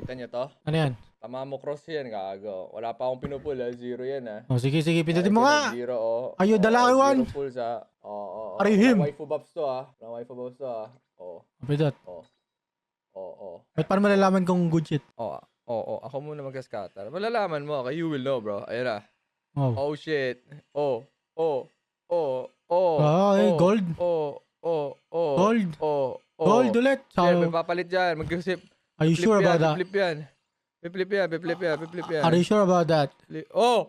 Kita niyo to? Ano yan? Tama mo cross yan, gago. Wala pa akong pinupul, 0 yan Oh, sige, pindutin mo nga. 0, oh. Ayo, dalaki one. 0 pulls, ha. Oo. Are you him? Waifu buffs to, ha. Waifu buffs to, ha. Oo. Pindot. Oo. Ba't paano malalaman kung good shit? Oo. Ako muna mag-scatter. Malalaman mo, okay? You will know, bro. Ayun na. Oh. Oh, shit. Oh. Gold. Gold. Gold ulit. Yeah, may papalit dyan. Mag-sip. Are you sure about that? Flip yan. Are you sure about that? Oh,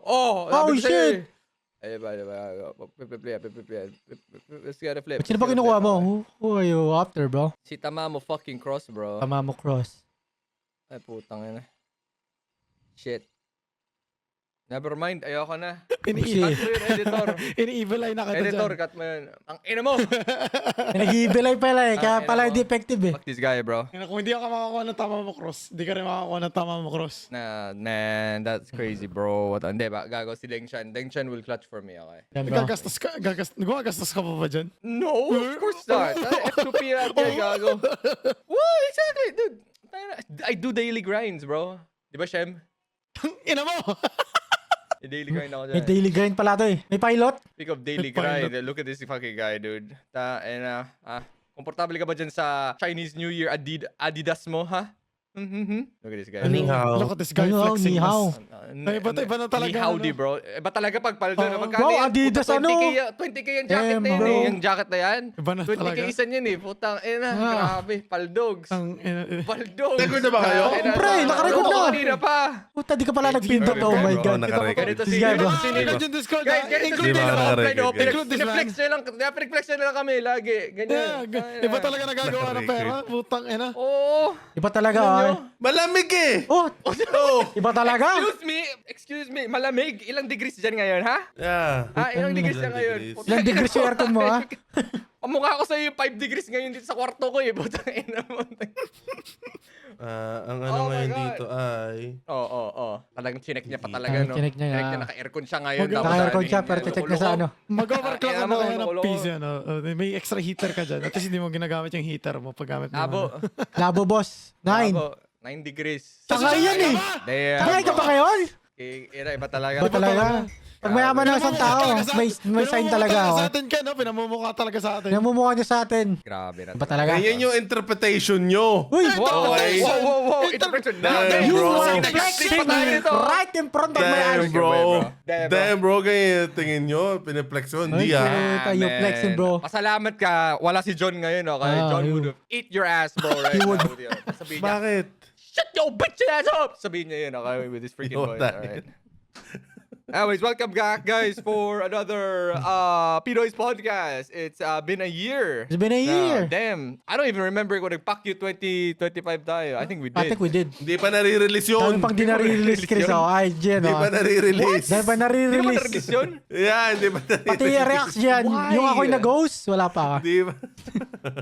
shit! Ayun ba. Flip yan. Let's get a flip. Ba't sino ba kinukuha mo? Who are you after, bro? Si Tamamo fucking cross, bro. Tamamo cross. Ay, putang ina. Shit. Never mind, ayoko na. Cut mo yun, editor. Ini-evil eye na kita Editor, dyan. cut mo yun. Ang ina mo! Nag-evil eye pala eh. Kaya Ang pala ina hindi mo. effective eh. Fuck this guy, bro. Kung hindi ako makakuha ng tama mo cross, hindi ka rin makakuha ng tama mo cross. Nah, man, that's crazy, bro. What? Hindi ba? Gago si Dengshan. Dengshan will clutch for me, okay? Yan, bro. Gumagastos ka pa ba dyan? No, of course not. F2P natin, gago. What? Exactly, dude. I do daily grinds, bro. Di ba, Shem? Ina mo! May daily grind ako dyan. May daily grind pala to eh. May pilot? Speak of daily May pilot. grind, look at this fucking guy, dude. Komportable ka ba dyan sa Chinese New Year Adidas mo, ha? Look at this guy. Ni hao. Look at this guy Ni hao, flexing. ni hao. Ay, iba na talaga, Ni howdy, ano? bro. Iba talaga pag paldo na Oh, magkano wow, yan? Adidas, Puta, 20K yung jacket Damn, na yun bro. eh. Yung jacket na yan. Iba na 20K talaga. isan yun eh. Putang ina, grabe. Paldogs. Paldogs. Record na ba kayo? Pre, nakarecord na. Kanina pa. Puta, di ka pala nagpindot. Oh my God. Ganito si This guy, bro. Ganito Include yung Discord. Guys, ganito si Di ba naka-record, guys? Pineflex nyo lang. Pineflex nyo lang kami lagi. Ganyan. Iba talaga nagagawa ng pera. Putang ina. Oo. Iba talaga ah. Malamig eh! Oh, Oh! iba talaga. Excuse me. Malamig. Ilang degrees dyan ngayon, ha? Yeah. Ilang degrees Ilang dyan ngayon? degrees? Ilang degrees yung aircon mo ah? Pamukha ko sa'yo yung 5 degrees ngayon dito sa kwarto ko eh. Putang ina mo. Ang Oh ano my ngayon God. dito ay... Oo. Talagang chinek niya pa talaga, no? Chinek niya, Chinek ah. niya, naka-aircon siya ngayon. Naka-aircon siya pero check na sa ano. Mag-overclock ka Ay, na kaya ano, ng PC. Ano? May extra heater ka dyan. At least hindi mo ginagamit yung heater mo paggamit mo. Abo. Labo boss. 9. 9 degrees. Saka yan eh. Damn. Saka ka pa ngayon? Iba talaga. Iba talaga. Pag mayaman na isang tao, may sign talaga Sa oh. atin ka, no? Pinamumukha talaga sa atin. Namumukha niya sa atin. Grabe na. Iba talaga. Ganyan yung interpretation nyo. Uy! Okay. Wow. Interpretation. Damn, You bro. are flexing right in front of my eyes. Damn, bro. Damn, bro. Damn, bro. Ganyan yung tingin nyo. Pineflex mo. Hindi Ay, ah. tayo flexing, bro. Pasalamat ka. Wala si John ngayon, okay? Ah, John you- would have eat your ass, bro. Right He would. now. Sabihin niya, Bakit? shut your bitch ass up! Sabihin niya yun, okay? With his freaking Yun, voice, alright? Anyways, welcome back, guys, for another Pinoy's podcast. It's been a year. It's been a year. Damn. I don't even remember kung nag-pack you 2025 tayo. I think we did. I think we did. Hindi pa nare-release yun. Dahil pang di na-release, Chris, oh. Ay, Jen, Hindi pa oh. nare-release. Dahil pa Hindi ba na-release. na-release yun? Yeah, hindi pa Pati nare-release. reacts dyan. Why? Yung ako'y nag-ghost, wala pa. Hindi ba?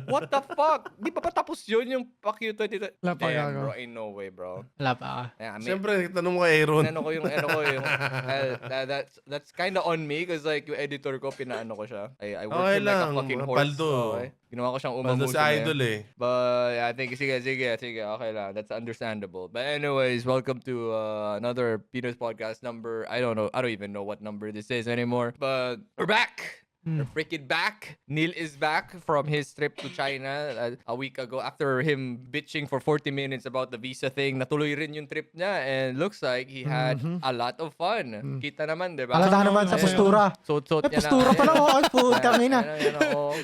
What the fuck? Di pa tapos yun yung pack you 2025? Wala pa, Damn, gago. bro. Ain't no way, bro. Wala pa. Yeah, I mean, Siyempre, tanong mo kay Aaron. ano ko yung that's kind of on me because like yung editor ko pinaano ko siya. I work Okay him like a lang, fucking horse. paldo. Okay. Ginawa ko siyang Paldo umamuso si Idol eh. But yeah, I think sige, okay lang. That's understandable. But anyways, welcome to another Pinoy's podcast number. I don't even know what number this is anymore. But we're back. We're freaking back. Neil is back from his trip to China a week ago after him bitching for 40 minutes about the visa thing. Natuloy rin yung trip niya and looks like he had a lot of fun. Kita naman, di ba? Alata naman sa postura. Suot-suot Ay, niya postura pa lang, oh. Ay, putang ina.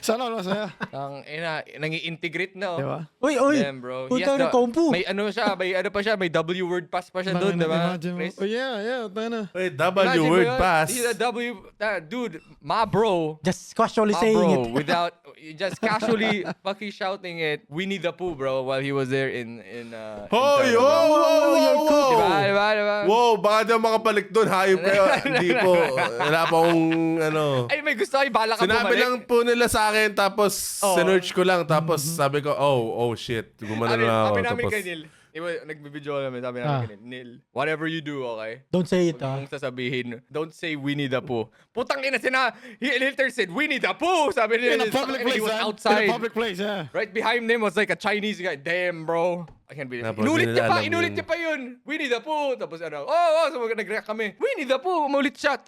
Sana wala saya. Ang ina, nangi-integrate na. Oh. Diba? Uy. Damn, bro. He has Putang ina, kompu. may ano siya, may ano pa siya, may W word pass pa siya doon, di ba? Imagine mo. Chris? Oh yeah, tayo na. Wait, Imagine W mo word yun. pass. He's a dude, my bro. Just casually saying Bro, it. without just casually fucking shouting it, Winnie the Pooh, bro, while he was there in Hoy! China, bro. Oh! Diba? Wow, baka di ako makabalik doon. Hayop kayo. Hindi po. Wala pa akong ano. Ay, may gusto kayo, bala ka Sinabi bumalik. lang po nila sa akin, tapos Oh. sinearch ko lang, tapos sabi ko, oh shit. Gumano na ako. Sabi namin Tapos, kay Neil, nagbibideo namin, sabi namin kay Neil, whatever you do, okay? Don't say it, Huwag mong sasabihin, don't say Winnie the Pooh. Putang ina, he later said, Winnie the Pooh! Sabi In niya, a public and he place, was man. outside. In a public place, yeah. Right behind him was like a Chinese guy. Damn, bro. I can't believe it. Tapos hindi nila alam Inulit yun. niya pa yun. Winnie the Pooh. Tapos so nag-react kami. Winnie the Pooh, umulit siya.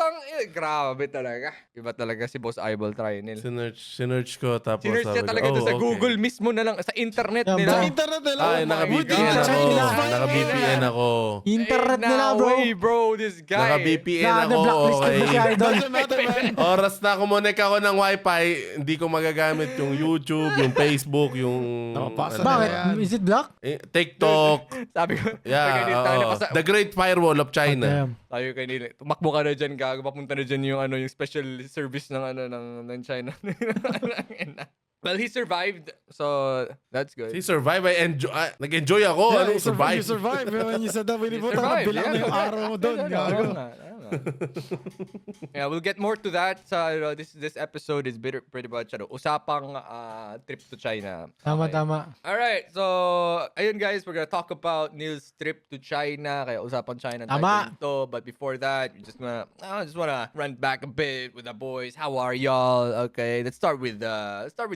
Grabe talaga. Iba talaga si Boss Eyeball Trianil. Sinearch ko tapos Sinerch niya sabi ko, talaga doon sa okay. Google mismo na lang, sa internet Yeah, nila. bro. Internet nila. Ay, naka-VPN Would ako. you- Naka-VPN ako. Internet Ain't nila, no bro. way, bro, this guy. Naka-VPN ako, Na-blacklisted okay. mo si Idol. Doesn't matter, man. Oras na kumunik ako ng wifi, hindi ko magagamit yung YouTube, yung Facebook, yung Napapasa ano, Bakit? Ayan. Is it black? Sabi Oh, ko, Yeah, tayo oo. pa sa, The Great Firewall of China. Damn. tayo kay Nila. Tumakbo ka na dyan, gago. Papunta na dyan yung special service ng China. Well, he survived, so that's good. Si survive, nag-enjoy ako. Yeah, Anong you survive? survive. When you said that, Winnie He Pooh, survived, bilang na yung araw mo doon. Gago. Yeah, we'll get more to that. This episode is pretty much usapang trip to China. Tama, Okay. tama. Alright, so ayun guys, we're gonna talk about Neil's trip to China. Kaya usapan China Tama. tayo dito. But before that, I just wanna run back a bit with the boys. How are y'all? Okay, let's start with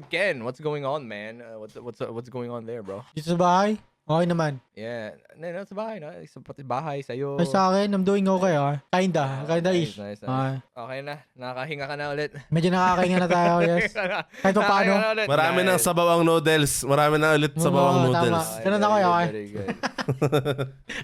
Ken. What's going on, man? What's going on there, bro? Dito sa bahay? Okay naman. Yeah, sa bahay, no? Sa pati bahay sa'yo. Ay, sa akin, I'm doing okay, ah. Kinda-ish. Nice. Ah, Okay na, nakakahinga ka na ulit. medyo nakakahinga na tayo, yes. Kahit pa paano. Nakakahinga na ulit. Marami ng Nice. sabawang noodles. Marami na ulit sabawang Oo, noodles. tama. Ganun ako, okay. Very good.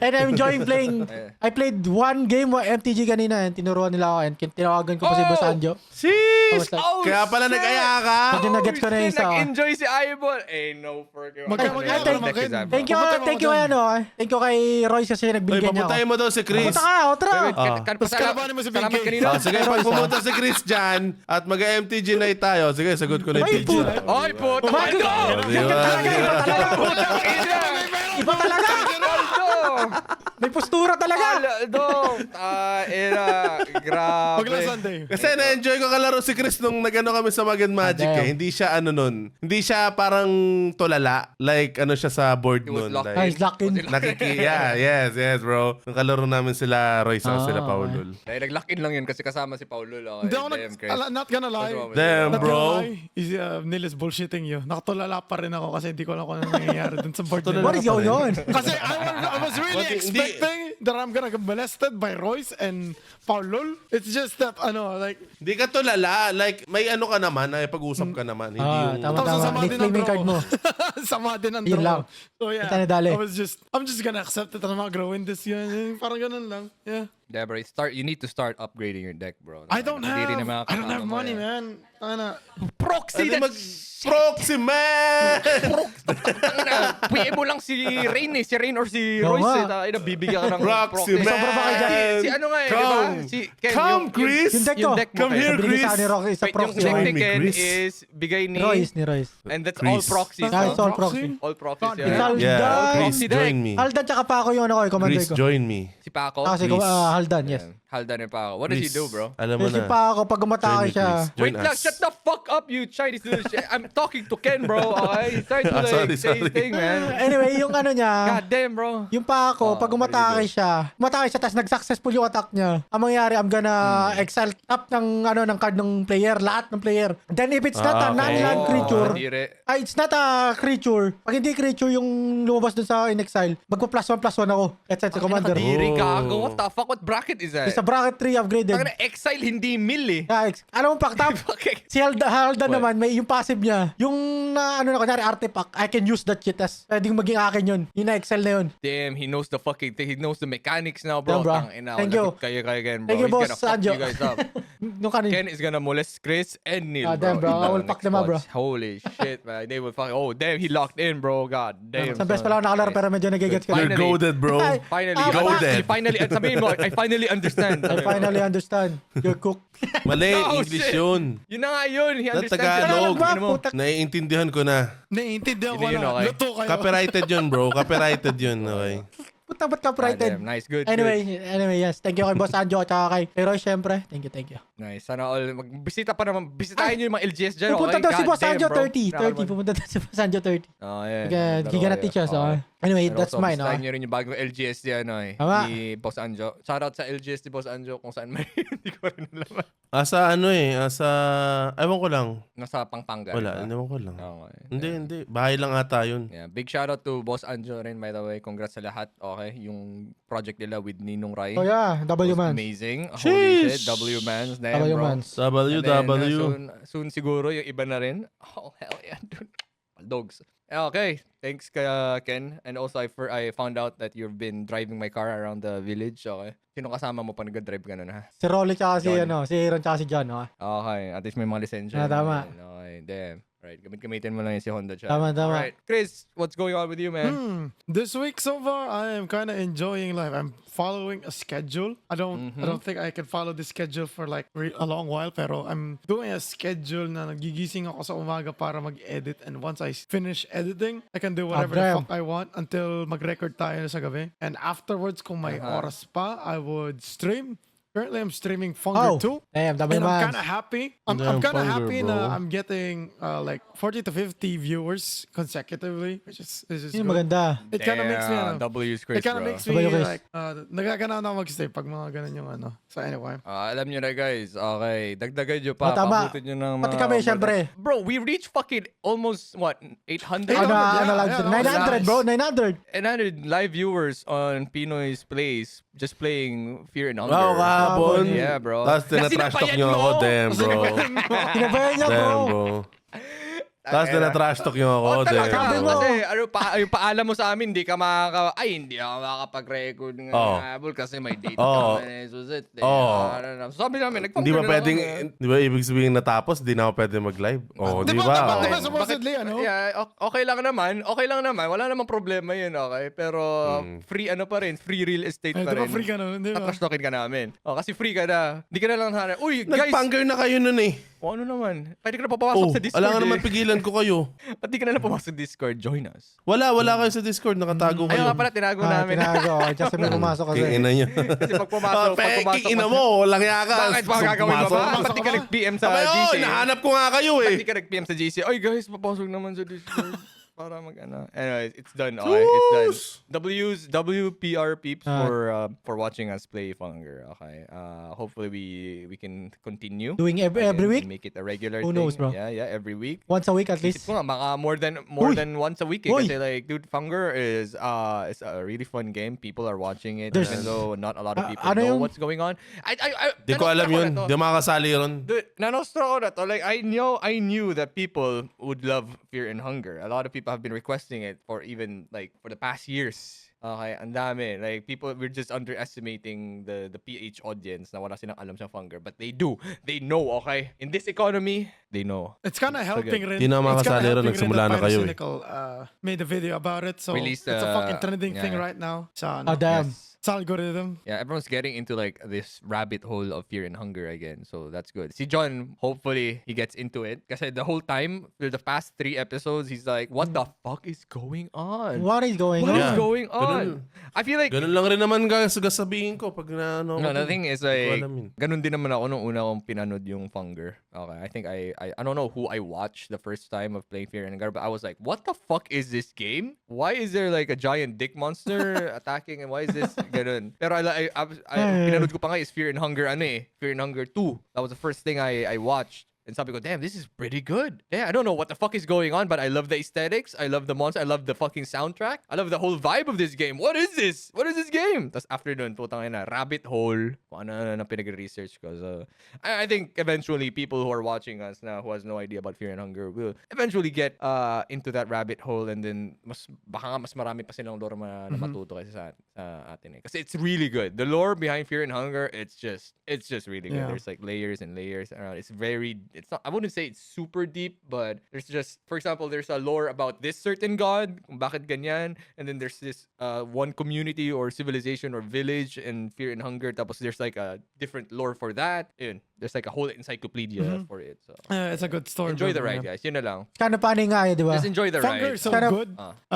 And I'm enjoying playing. Yeah. I played one game wa MTG kanina and tinuruan nila ako and tinawagan ko pa si Oh! Boss Anjo. Sis! Oh, Kaya pala shit! nag-aya ka. Medyo na-gets ko na yung shit, isa, ah. Nag-enjoy si Eyeball. No freaking. Thank you, thank you kay ano, ah. Thank you kay Royce kasi Uy, nagbigyan niya ako. papuntayin mo daw si Chris. Pumunta ka, otra. Tapos kalabanin mo si Salamat Big kanina. Sige, pag pumunta si Chris dyan at mag-MTG night tayo, sige, sagot ko na yung Ay, TG. puta. Ay, puta. Bakit? Aldo! Di ba? Iba talaga. Aldo! May postura talaga. Aldo! Grabe. Pag last Sunday. Kasi na-enjoy ko kalaro si Chris nung nagano kami sa Mag and Magic Damn. eh. Hindi siya ano nun. Hindi siya parang tulala. Like ano siya sa board He was nun. locked Ay, Like, lock in. yes bro. Nung kalaro namin sila Royce at sila Paulul. Dahil nag-lock in lang yun kasi kasama si Paulo. Okay? Hindi ako Damn, Chris. not gonna lie. What's wrong with Damn Not bro. gonna lie. Neil is bullshitting you. Nakatulala pa rin ako kasi hindi ko alam kung ano nangyayari dun sa board nila. What is going on? Kasi I was really Hindi- expecting that I'm gonna get molested by Royce and Paulol. It's just that, like, Hindi ka tulala. Like may ano ka naman, ay pag-usap ka naman. Hindi Ah, yung... tama, Tapos tama. sasama din ang Disclaiming draw. card mo. sama din ang Yun draw. lang. So yeah, Ito na dali. I'm just gonna accept it. I'm not gonna win this yun. Parang ganun lang. Yeah. Yeah, bro. You need to start upgrading your deck, bro. I don't Hindi rin naman have kasama mo money, yan. man. Tana. Proxy! Hindi mag-proxy, man! Puye mo lang si Rain eh. Si Rain or si Oo Royce nga. eh. Bibigyan ka ng Proxy, man! Sobra ba kayo dyan? Si ano nga eh, di ba? Come! Si Ken. Come, Chris! Yung deck ko. Yung deck mo, Come Ken. here, Binigay sa akin ni Chris! Rocky sa Wait, yung proxy. deck Join ni me, Ken Chris. is bigay ni... Royce. And that's all Chris. proxies. Ah, no? it's all proxy. All proxies. God, It's Yeah. all Yeah, done. Chris, Si Deck. join me. Haldan tsaka pa ako yung ano ko, yung commander Chris, ko. join me. Si Paco. Kasi Chris. Haldan, yes. Haldan yung Paco. What does he Chris, do, bro? Alam mo Kasi na. pa ako, pag Join umatake me, siya. Chris. Join Wait lang, us. shut the fuck up, you Chinese dude. I'm talking to Ken, bro. Okay? He's trying to like Sorry, say his sorry. thing, man. Anyway, yung ano niya, God damn, bro. yung pa ako, pag what do you umatake siya, tapos nag-successful yung attack niya, ang mangyayari, I'm gonna exile top ng card ng player, lahat ng player. Then if it's not a Okay. non-land creature, Dire. it's not a creature. Pag hindi creature yung lumabas dun sa in-exile, magpa+1/+1 ako. That's it, sa commander. Nakadiri, Oh. gago. What the fuck? What bracket is that? Sa bracket 3 upgraded. Ang exile, hindi mill eh. Alam mo, top. Okay. Si Haldan What? naman, may yung passive niya. Yung kunyari artifact, I can use that shit as pwedeng maging akin yun. Yung na-excel na yun. Damn, he knows the fucking thing. He knows the mechanics now, bro. Damn, bro. Tangina, Thank you. lagot kayo again, bro. Thank you, He's boss gonna fuck Anjo. you guys up. Nung kanin. Ken is gonna molest Chris and Neil, Ah, damn, bro. I will fuck them up, bro. Holy shit, man. They will fuck. Oh, damn, he locked in, bro. God damn. Sa best son. pala ako nakalaro pero medyo nagigets ka. You're Finally. goaded, bro. Ay, Finally, Ah, goaded. he finally, sabihin mo, I finally understand. I finally understand. You're cooked. Mali, Oh, English shit. yun. Yun na nga yun. He Na understands. Tagalog. Tagalog ba? Puta. Naiintindihan ko na. Naiintindihan ko Yun, na. okay. Luto kayo. Copyrighted yun, bro. Copyrighted yun. Okay. Puta, ba't ka Ah, frightened? damn, nice, good. Anyway, yes. Thank you kay Boss Anjo at saka kay Roy, syempre. Thank you. Good. Nice. Sana all, magbisita pa naman. Bisitahin nyo yung mga LGS dyan. Pupunta okay? daw si God Boss damn, Anjo bro. 30. Pupunta daw si Boss Anjo 30. Oh, yeah. He gonna teach us, okay? Anyway, And that's also, mine, bisitahin nyo rin yung bagong LGS Tama. ni Boss Anjo. Shoutout sa LGS ni Boss Anjo kung saan may hindi ko rin alam. Ewan ko lang. Nasa Pampanga. Wala, diba? ewan ko lang. Okay. Hindi. Bahay lang ata yun. Yeah, big shoutout to Boss Anjo rin, by the way. Congrats sa lahat. Okay, yung project nila with Ninong Rai. Oh yeah, W was man. amazing. Holy shit, Sheesh! W-Mans. Damn, W bro. man. And then, W. soon siguro yung iba na rin. Oh, hell yeah, dude. Dogs. Okay, thanks kaya Ken. And also I found out that you've been driving my car around the village. Okay. Sino kasama mo pa nag-drive ka nun, ha? Si Rolly tsaka si, John. si Aaron tsaka si John, ha? Okay, at least may mga lisensya. Tama. Okay, damn. Right, gamitin mo lang yung si Honda chat. Tama. Alright, Chris, what's going on with you, man? This week so far, I am kind of enjoying life. I'm following a schedule. I don't think I can follow this schedule for like a long while, pero I'm doing a schedule na nagigising ako sa umaga para mag-edit, and once I finish editing, I can do whatever the damn. fuck I want until mag-record tayo sa gabi. And afterwards, kung may oras pa, I would stream. Currently, I'm streaming Funger 2. Damn, W And I'm man. kind of happy. I'm Damn, kind of Funger, happy bro. na I'm getting like 40 to 50 viewers consecutively, which is Yun, good. maganda. It kind of makes me W's Chris, it kind of bro. makes me Sabay, Chris. like nagagana na mag-stay pag mga ganun yung ano. So anyway. Alam nyo na guys, okay, dagdagan nyo pa, Tama. pabutin nyo ng Pati mga kami, more syempre. than- Bro, we reached fucking almost, what, 800? Ano, yeah, live yeah, stream? that was 900, bro. nice. 900. 900 live viewers on Pinoy's Place just playing Fear and Hunger. Wow, kahapon. Yeah, bro. Tapos tinatrash talk nyo ako. Damn, bro. Tinabayan niya, bro. Damn, bro. Tapos tinatrash talk nyo ako. Oh, talaga. Sabi mo. Kasi yung paalam mo sa amin, hindi ako makakapag-record ng habol kasi may data Oh. kami. Susit. Oh. Sabi namin, Hindi ba pwedeng, di ba ibig sabihin natapos, di na ako pwede mag-live? Oh, di Di ba ba? dapat, Oh. di ba supposedly, ano? Yeah, okay lang naman. Okay lang naman. Wala namang problema yun, okay? Pero free ano pa rin, free real estate Eh, pa di ba rin. free ka nun, di ba? Tatrash talkin ka namin. Kasi free ka na. Hindi ka na lang hanap. Uy, guys! Nag-panger na kayo nun eh. O ano naman? Pwede ka na papapasok Oh, sa Discord wala nga naman eh. pigilan ko kayo. Ba't di ka na lang pumasok sa Discord? Join us. Wala kayo sa Discord. Nakatago Ayun kayo. nga pala, tinago namin. Tinago. Just may pumasok kasi. King ina nyo. Kasi pag pumasok, King ina mo. Walang yaka. Bakit pa gagawin mo ba? Ba't di ka nag-PM sa Sabay, GC? nahanap ko nga kayo eh. Ba't di ka nag-PM sa GC? Oy guys, papasok naman sa Discord. Para mag-ano. Anyways, it's done. Okay, it's done. WPR peeps for watching us play Funger. Okay. Hopefully we can continue. Doing every and week? make it a regular Who thing. knows, bro? Yeah, every week. Once a week at least. Isip ko nga, baka more Uy! than once a week. Eh. Uy! Kasi like, dude, Funger is a really fun game. People are watching it, There's- even though not a lot of people ano know yung- what's going on. Di ko alam yun. Na to. Di makakasali ron. Dude, nanostro ko na to. Like, I knew that people would love Fear and Hunger. A lot of people have been requesting it for even, like, for the past years. Okay, ang dami. Like, we're just underestimating the PH audience na wala silang alam sa Funger. But they do. They know, okay? In this economy, they know. It's kind of helping rin. Di na It's kinda makasali rin, helping nagsimula that na kayo eh. Pyrocynical, made a video about it, so Released, it's a fucking trending thing yeah. right now. Sa, Oh, damn. sa algorithm. Yeah, everyone's getting into like this rabbit hole of Fear and Hunger again. So that's good. Si John, hopefully he gets into it. Kasi the whole time, for the past 3 episodes, he's like, what the fuck is going on? What is going What on? is going on? Ganun. I feel like Ganun lang rin naman sabihin ko pag na ano. no, the thing is like, alam yun. ganun din naman ako nung una kong pinanood yung Funger. Okay, I think I don't know who I watched the first time of playing Fear and Hunger, but I was like, what the fuck is this game? Why is there like a giant dick monster attacking and why is this ganun? Pero pinanood ko pa nga is Fear and Hunger Fear and Hunger 2. That was the first thing I watched. And sabi ko, damn, this is pretty good. Yeah, I don't know what the fuck is going on, but I love the aesthetics. I love the monster. I love the fucking soundtrack. I love the whole vibe of this game. What is this? What is this game? Tapos after nun, putang ina, rabbit hole. Kung ano na pinag-research ko. So, I think eventually people who are watching us now who has no idea about Fear and Hunger will eventually get into that rabbit hole, and then baka nga mas marami pa silang lore na matuto kasi sa atin eh. Kasi it's really good. The lore behind Fear and Hunger, it's just really good. Yeah. There's like layers and layers around. It's not, I wouldn't say it's super deep, but there's just, for example, there's a lore about this certain god, kung bakit ganyan, and then there's this one community or civilization or village in Fear and Hunger, tapos there's like a different lore for that. Yun. there's like a whole encyclopedia for it. So It's a good story. enjoy the bro, ride, yeah. guys. Yun na lang. Kind of funny nga di ba? Just enjoy the Funker ride. is so Kind of- good.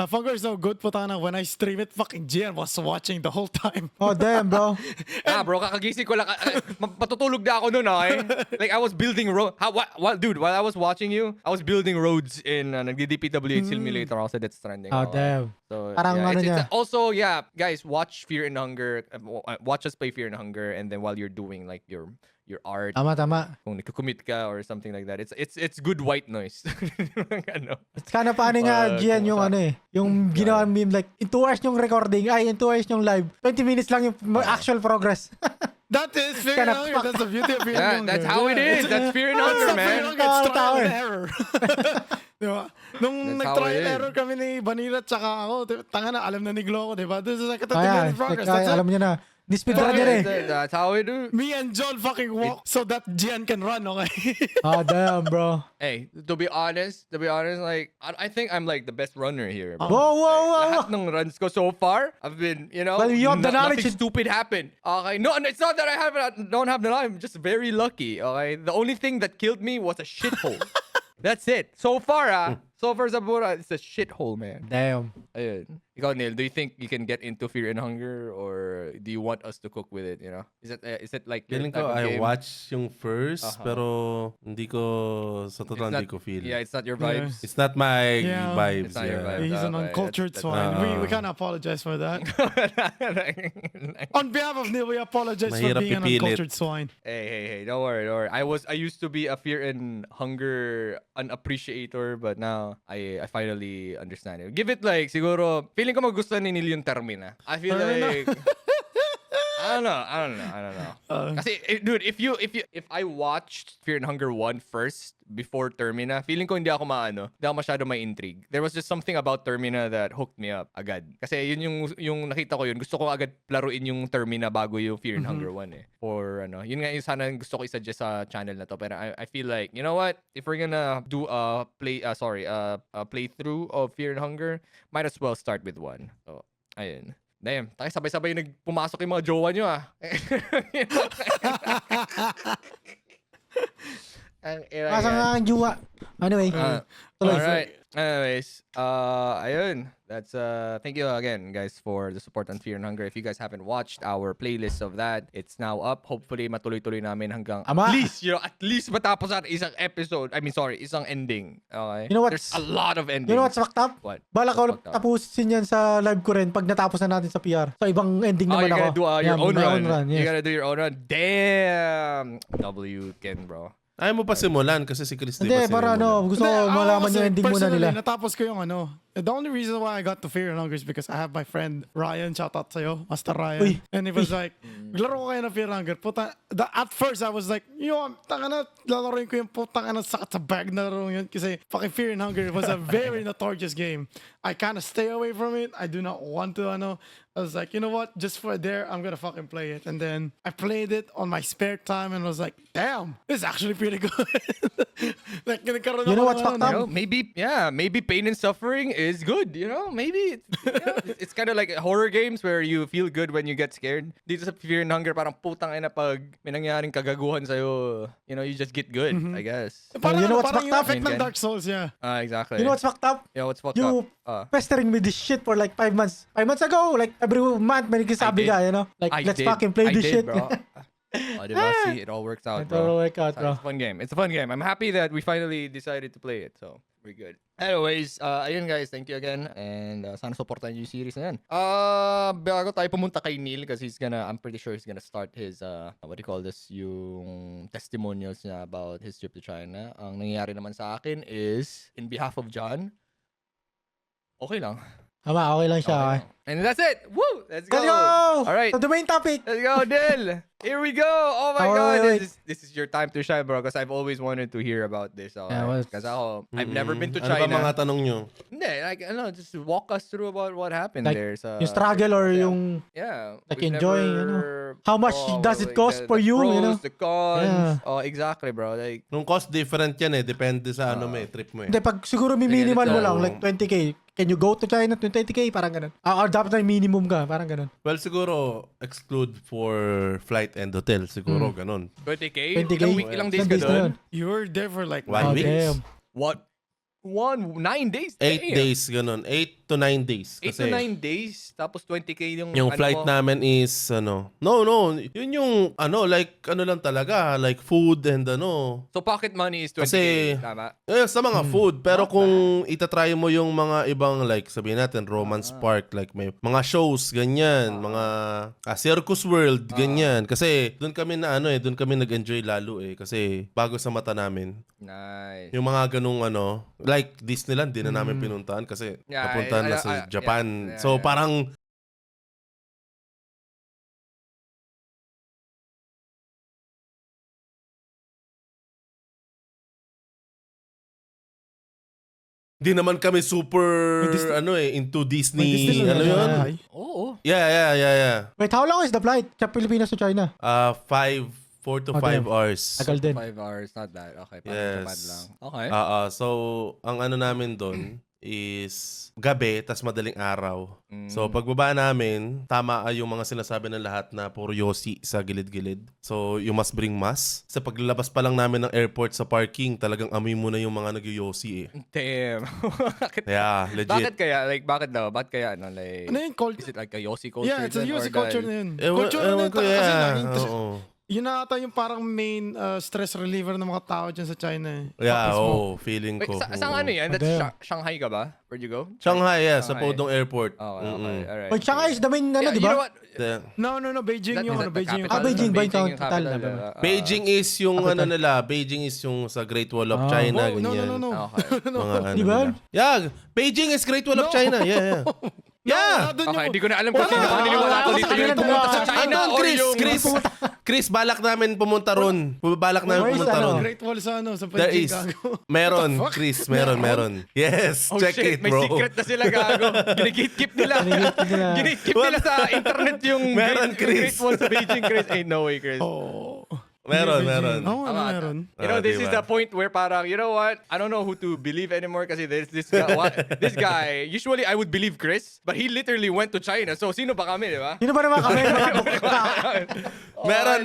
Funker is so good, putana. When I stream it, fucking Gian was watching the whole time. Oh, damn, bro. Bro, kakagising ko lang. Matutulog na ako nun, okay? Like, I was building road. Dude, while I was watching you, I was building roads in nagdi-DPWH simulator ako sa Death Stranding. Oh, okay? damn. So, Parang yeah, ano niya. also, yeah, guys, watch Fear and Hunger. Watch us play Fear and Hunger, and then while you're doing like your art, Tama. kung nagkukumit ka or something like that, it's good white noise. Ano? It's kind of funny nga, Gian, yung ano eh. Yung ginawa meme, like, in 2 hours yung recording, in 2 hours yung live, 20 minutes lang yung actual progress. That is Fear Kinda and Hunger. That's the beauty of Fear and Yeah, Hunger. that's how it is. That's Fear and Hunger, That's Fear and man. Hunger. It's trial Tao, and eh. error. Diba? Nung That's how nag-trial it is. error kami ni Vanilla tsaka ako, tanga na, alam na ni Glo ako, diba? This is like a 30 Kaya, minute progress. kaya That's it. alam niya na. Ni-speedrun niya eh. That's how we do. Me and John fucking walk so that Gian can run, okay? Oh, damn, bro. Hey, to be honest, like I think I'm like the best runner here. Bro. Whoa. Lahat ng runs ko so far, I've been, Well, you have the knowledge. Nothing stupid happened. Okay, no, it's not that don't have the knowledge. I'm just very lucky. Okay, the only thing that killed me was a shithole. That's it. So far, Zabura, it's a shithole, man. Damn. Ayun. Ikaw, Neil, do you think you can get into Fear and Hunger, or do you want us to cook with it? You know, is it like your Feeling type ko, of I game? watch yung first, pero hindi ko, sa It's total not- hindi ko feel. Yeah, it's not your vibes. It's not my Yeah. vibes. It's not your yeah. vibe. He's an Okay, uncultured that's- swine. We can't apologize for that. On behalf of Neil, we apologize for Mahirap being an ipilit. uncultured swine. Hey, don't worry. I used to be a Fear and Hunger unappreciator, but now I finally understand it. Give it like, siguro, feeling ko magustuhan ni Neil yung Termina. I feel Termina? like, I don't know. Kasi, dude, if I watched Fear and Hunger 1 first before Termina, feeling ko hindi ako masyado may intrigue. There was just something about Termina that hooked me up agad. Kasi yun yung nakita ko yun. Gusto ko agad laruin yung Termina bago yung Fear and Hunger 1 eh. For yun nga yung sana gusto ko i-suggest sa channel na to. Pero I feel like, you know what? If we're gonna do a playthrough of Fear and Hunger, might as well start with 1. So, ayun. Damn, tayo sabay-sabay pumasok yung mga jowa nyo Asa nga ang juwa. Anyway. tuloy. Alright. Anyways, ayun. That's thank you again, guys, for the support on Fear and Hunger. If you guys haven't watched our playlist of that, it's now up. Hopefully, matuloy-tuloy namin hanggang Ama. at least matapos natin isang episode. Isang ending. Okay? You know what's- There's a lot of endings. You know what's fucked up? What? Bala ko What's fucked up? tapusin yan sa live ko rin pag natapos na natin sa PR. So, ibang ending Oh, naman you're ako. gonna do your Yeah, own my run. yes. You gotta do your own run. Damn. W Ken, bro. Ayaw mo pa simulan kasi si Chris di Hindi, pa para sinimulan. gusto ko malaman yung ending muna personally, nila. natapos ko yung The only reason why I got to Fear and Hunger is because I have my friend Ryan, shout out sa'yo, Master Ryan. Uy. And he was like, maglaro ko kayo ng Fear and Hunger. Puta, at first I was like, tanga na, lalaroin ko yung putang na sakit sa bag na laro yun kasi fucking Fear and Hunger was a very notorious game. I kind of stay away from it. I do not want to, I was like, you know what? Just for there, I'm gonna fucking play it. And then I played it on my spare time and was like, damn, this is actually pretty good. Like, nagkaroon You know ako what's ng fucked up? You know, maybe pain and suffering is good. You know, maybe it's kind of like horror games where you feel good when you get scared. Dito sa Fear and Hunger, parang putang ina pag may nangyaring kagaguhan sa'yo, you just get good, I guess. Parang, You know what's parang fucked yung up? effect ng Ken? Dark Souls, yeah. Exactly. You know what's fucked up? Yeah, what's fucked You up? pestering me this shit for like 5 months. 5 months ago, like every month may nagsasabi ka, Like, let's fucking play this shit. bro. Diba? See, it all works out, It all bro. work out, bro. It's a fun game. It's a fun game. I'm happy that we finally decided to play it. So, we're good. Anyways, ayun guys, thank you again. And sana supportan yung series na yan. Bago tayo pumunta kay Neil kasi I'm pretty sure he's gonna start his, what do you call this, yung testimonials niya about his trip to China. Ang nangyayari naman sa akin is, in behalf of John, okay lang. Tama, okay lang siya. Okay Okay. lang. And that's it! Woo! Let's go! Let's go! All right. To the main topic. Let's go, Dil! Here we go! Oh my Oh, God! wait. This is your time to shine, bro. Because I've always wanted to hear about this. Yeah, well, Because I've never been to Ano ba China. mga tanong nyo? Hindi, like, just walk us through about what happened Like, there. Sa, Yung struggle or yeah. yung Yeah. like we've enjoying, never- How much does it cost for the you, pros, the cons. Yeah. Oh, exactly, bro. Like, Nung cost different yan depende sa trip mo Hindi, pag siguro minimal mo lang, Oo. like 20k. Can you go to China 20k? Parang ganun. Dapat na minimum ka, parang ganun. Well, siguro exclude for flight flight and hotel. Siguro, ganun. 20K? 20K? Ilang days Ilang ka days na doon? yun? You were there for like 1 week? damn. What? 9 days? 8 Damn. days, ganun. 8 to 9 days. 8 to 9 days, tapos 20K yung Yung ano flight mo. namin is, no, yun yung, like, lang talaga, like food and So pocket money is 20K, Kasi- tama? sa mga food. Pero kung itatry mo yung mga ibang, like, sabihin natin, Romance Park, like, may mga shows, ganyan, mga Circus World, ganyan. Kasi, doon kami doon kami nag-enjoy lalo kasi bago sa mata namin. Nice. Yung mga ganung like Disneyland, di na namin pinuntahan kasi Yeah, napuntahan na sa Japan. yeah, So, yeah. parang di naman kami super into Disney. May Disney Ano na yun? Shanghai. Oo. Yeah. Wait, how long is the flight? Sa Pilipinas to China? 4 to 5 damn. hours. Tagal din. 5 hours, not bad. Okay, parang Yes. Japan lang. Okay. So, ang namin doon is gabi, tas madaling araw. So, pagbaba namin, tama yung mga sinasabi ng lahat na puro yosi sa gilid-gilid. So, you must bring mask. Sa paglalabas pa lang namin ng airport sa parking, talagang amoy mo na yung mga nag-yosi Damn. Bakit? Yeah, legit. Bakit kaya? Like, bakit daw? Bakit kaya? Like, Ano yun? is it like a Yossi culture? Yeah, it's a then, or UC culture dahil- na yun. Ewan- Culture na ewan yun. ko, Kasi yeah. laging, Oo. yun na ata yung parang main stress reliever ng mga tao dyan sa China. Yeah, Smoke. feeling Wait, ko. saan ano yan? That's Damn. Shanghai ka ba? Where'd you go? Shanghai, sa Shanghai. Pudong Airport. Okay, okay. Alright. Wait, Shanghai is the main, Yeah, di you know ba? what? No, Beijing That- yung is that the Beijing yung capital? Beijing ba yung Beijing capital na capital, ba? Beijing is yung Beijing is yung sa Great Wall of China, Oh, no. ganyan. Okay. Mga Di ba? nila. Yeah, Beijing is Great Wall of China. Yeah. Yeah. Okay, hindi ko na alam kung Wala. sino naniniwala Wala ko ako dito sa yung kanila, pumunta sa wala. China Andun, or Chris, yung... Chris, balak namin pumunta ron. Balak namin Where's pumunta ano? ron. Great Wall sa sa There Beijing is. gago. Meron, Chris, meron. Yes, Oh check shit, it, may bro. secret na sila gago. Ginigit-keep nila. Ginigit nila. Ginigit nila sa internet yung Meron, Great Chris. Wall sa Beijing, Chris. Ain't no way, Chris. Oh. Meron. Oo, Tama. meron. You know, this is diba? the point where parang, you know what? I don't know who to believe anymore kasi this guy, usually I would believe Chris, but he literally went to China. So, sino ba kami, di ba? Sino ba naman kami? Meron.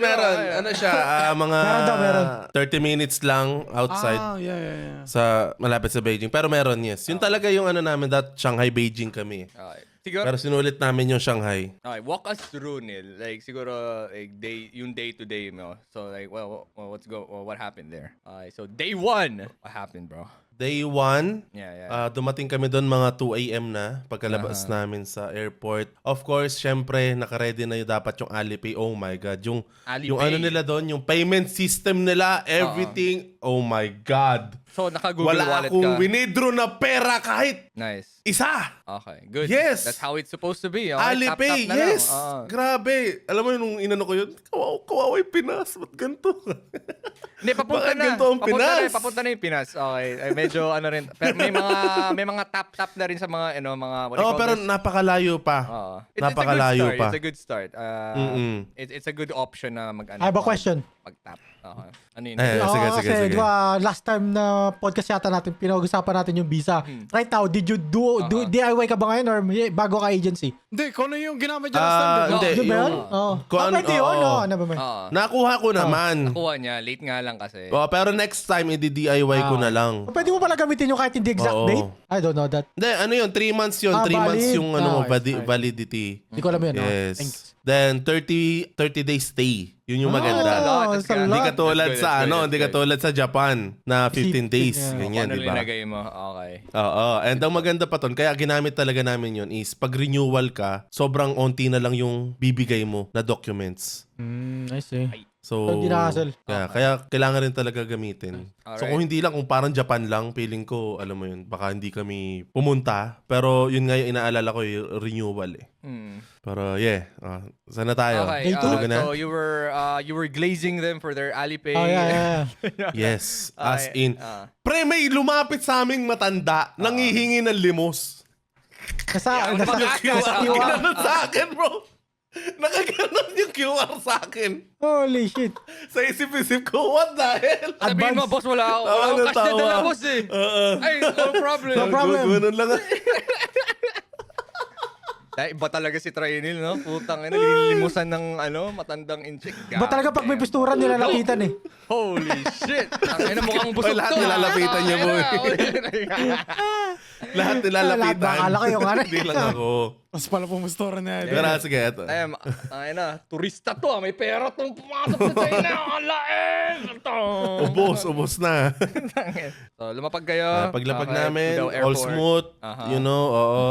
Ano siya, mga Meron daw, meron. 30 minutes lang outside. Yeah. Sa malapit sa Beijing. Pero meron, yes. Yun talaga yung namin, that Shanghai, Beijing kami. Okay. Siguro, Pero sinulit namin yung Shanghai. okay, walk us through, Neil. Like, siguro, like, yung day-to-day mo. So, like, what happened there? Okay, so, day 1, what happened, bro? Day 1, Yeah. dumating kami doon mga 2 a.m. na pagkalabas namin sa airport. Of course, syempre, nakaredy na yung dapat yung Alipay. Oh my God. Yung Alipay. nila doon, yung payment system nila, everything. Oh my God. So, naka-Google Wala Wallet akong ka. winidro na pera kahit Nice. isa. Okay, good. Yes. That's how it's supposed to be. Okay? Alipay, Tap-tap na lang. yes. Grabe. Alam mo nung inano ko yun, kawawa yung Pinas. Ba't ganito? Hindi, papunta Bakit na. ganito ang Pinas? Papunta na yung Pinas. Okay. Ay, medyo ano rin. Pero may mga tap-tap na rin sa mga, mga, what do you Oo, call pero this? napakalayo pa. It's Napakalayo a good start. pa. It's a good start. It's a good option na I have a question. Mag-tap. Okay. Ano yun? Eh, Oo, sige. kasi di ba, last time na podcast yata natin, pinag-usapan natin yung visa. Right now, did you do DIY ka ba ngayon or bago ka agency? Hindi, kung ano yung ginamit dyan last time, di ba? Hindi. Yun ba yun? yung- Oo. Kung ano- Pwede yun? oo. Oo, ano ba ba? Oo. Nakuha ko naman. Nakuha niya. Late nga lang kasi. Pero next time, i-DIY ko na lang. Pwede mo pala gamitin yung kahit hindi exact Oo. date? I don't know that. Hindi, ano yun? 3 months yun. 3 months valid. yung Okay. validity. Hindi ko alam yun. Yes. Thanks. Then, 30 days stay. Yun yung maganda. That's a lot. it's a Hindi lot. katulad That's sa good, that's hindi good. katulad sa Japan na 15 days. Yeah. Ganyan, Ano di ba? linagay mo? Okay. Oo. And ang maganda pa ton, kaya ginamit talaga namin yun is pag renewal ka, sobrang onti na lang yung bibigay mo na documents. I see. So, So, hindi na hassle. kaya kailangan rin talaga gamitin. So, Alright. kung hindi lang, kung parang Japan lang, feeling ko, alam mo yun, baka hindi kami pumunta. Pero yun nga yung inaalala ko, yung renewal eh. Pero yeah, sana tayo. Okay. Day two? Talaga na? So you were glazing them for their Alipay. Oh, yeah. Yes, as Okay, in. Pre, may lumapit sa aming matanda, nangihingi ng limos. Nasa, Yeah, nasa, mag-akas. nasa QR. Nakaganon sa akin, bro. Nakaganon yung QR sa akin. Holy shit. Sa isip-isip ko, what the hell? Sabihin mo, Advance. boss, wala ako. Tawa Wala ng akong cash na tawa. dala, boss eh. Ay, no problem. No problem. Ganun lang. Dahil iba talaga si Trinil, no? Putang ina, linilimusan ng matandang inchik. Ba talaga pag may pisturan nila lapitan eh. Holy shit! Ang ina mukhang busog Lahat to. nilalapitan niya, boy. Lahat nilalapitan. Lahat ba? Akala ko yung ano. Hindi lang ako. Mas pala pumustora na yan. Pero sige, ito. Turista to, may pera tong pumasok sa China. Alain! Ubos na. So, lumapag kayo. Paglapag Okay, namin, Cubao all Airport. smooth, Aha. you know, oo.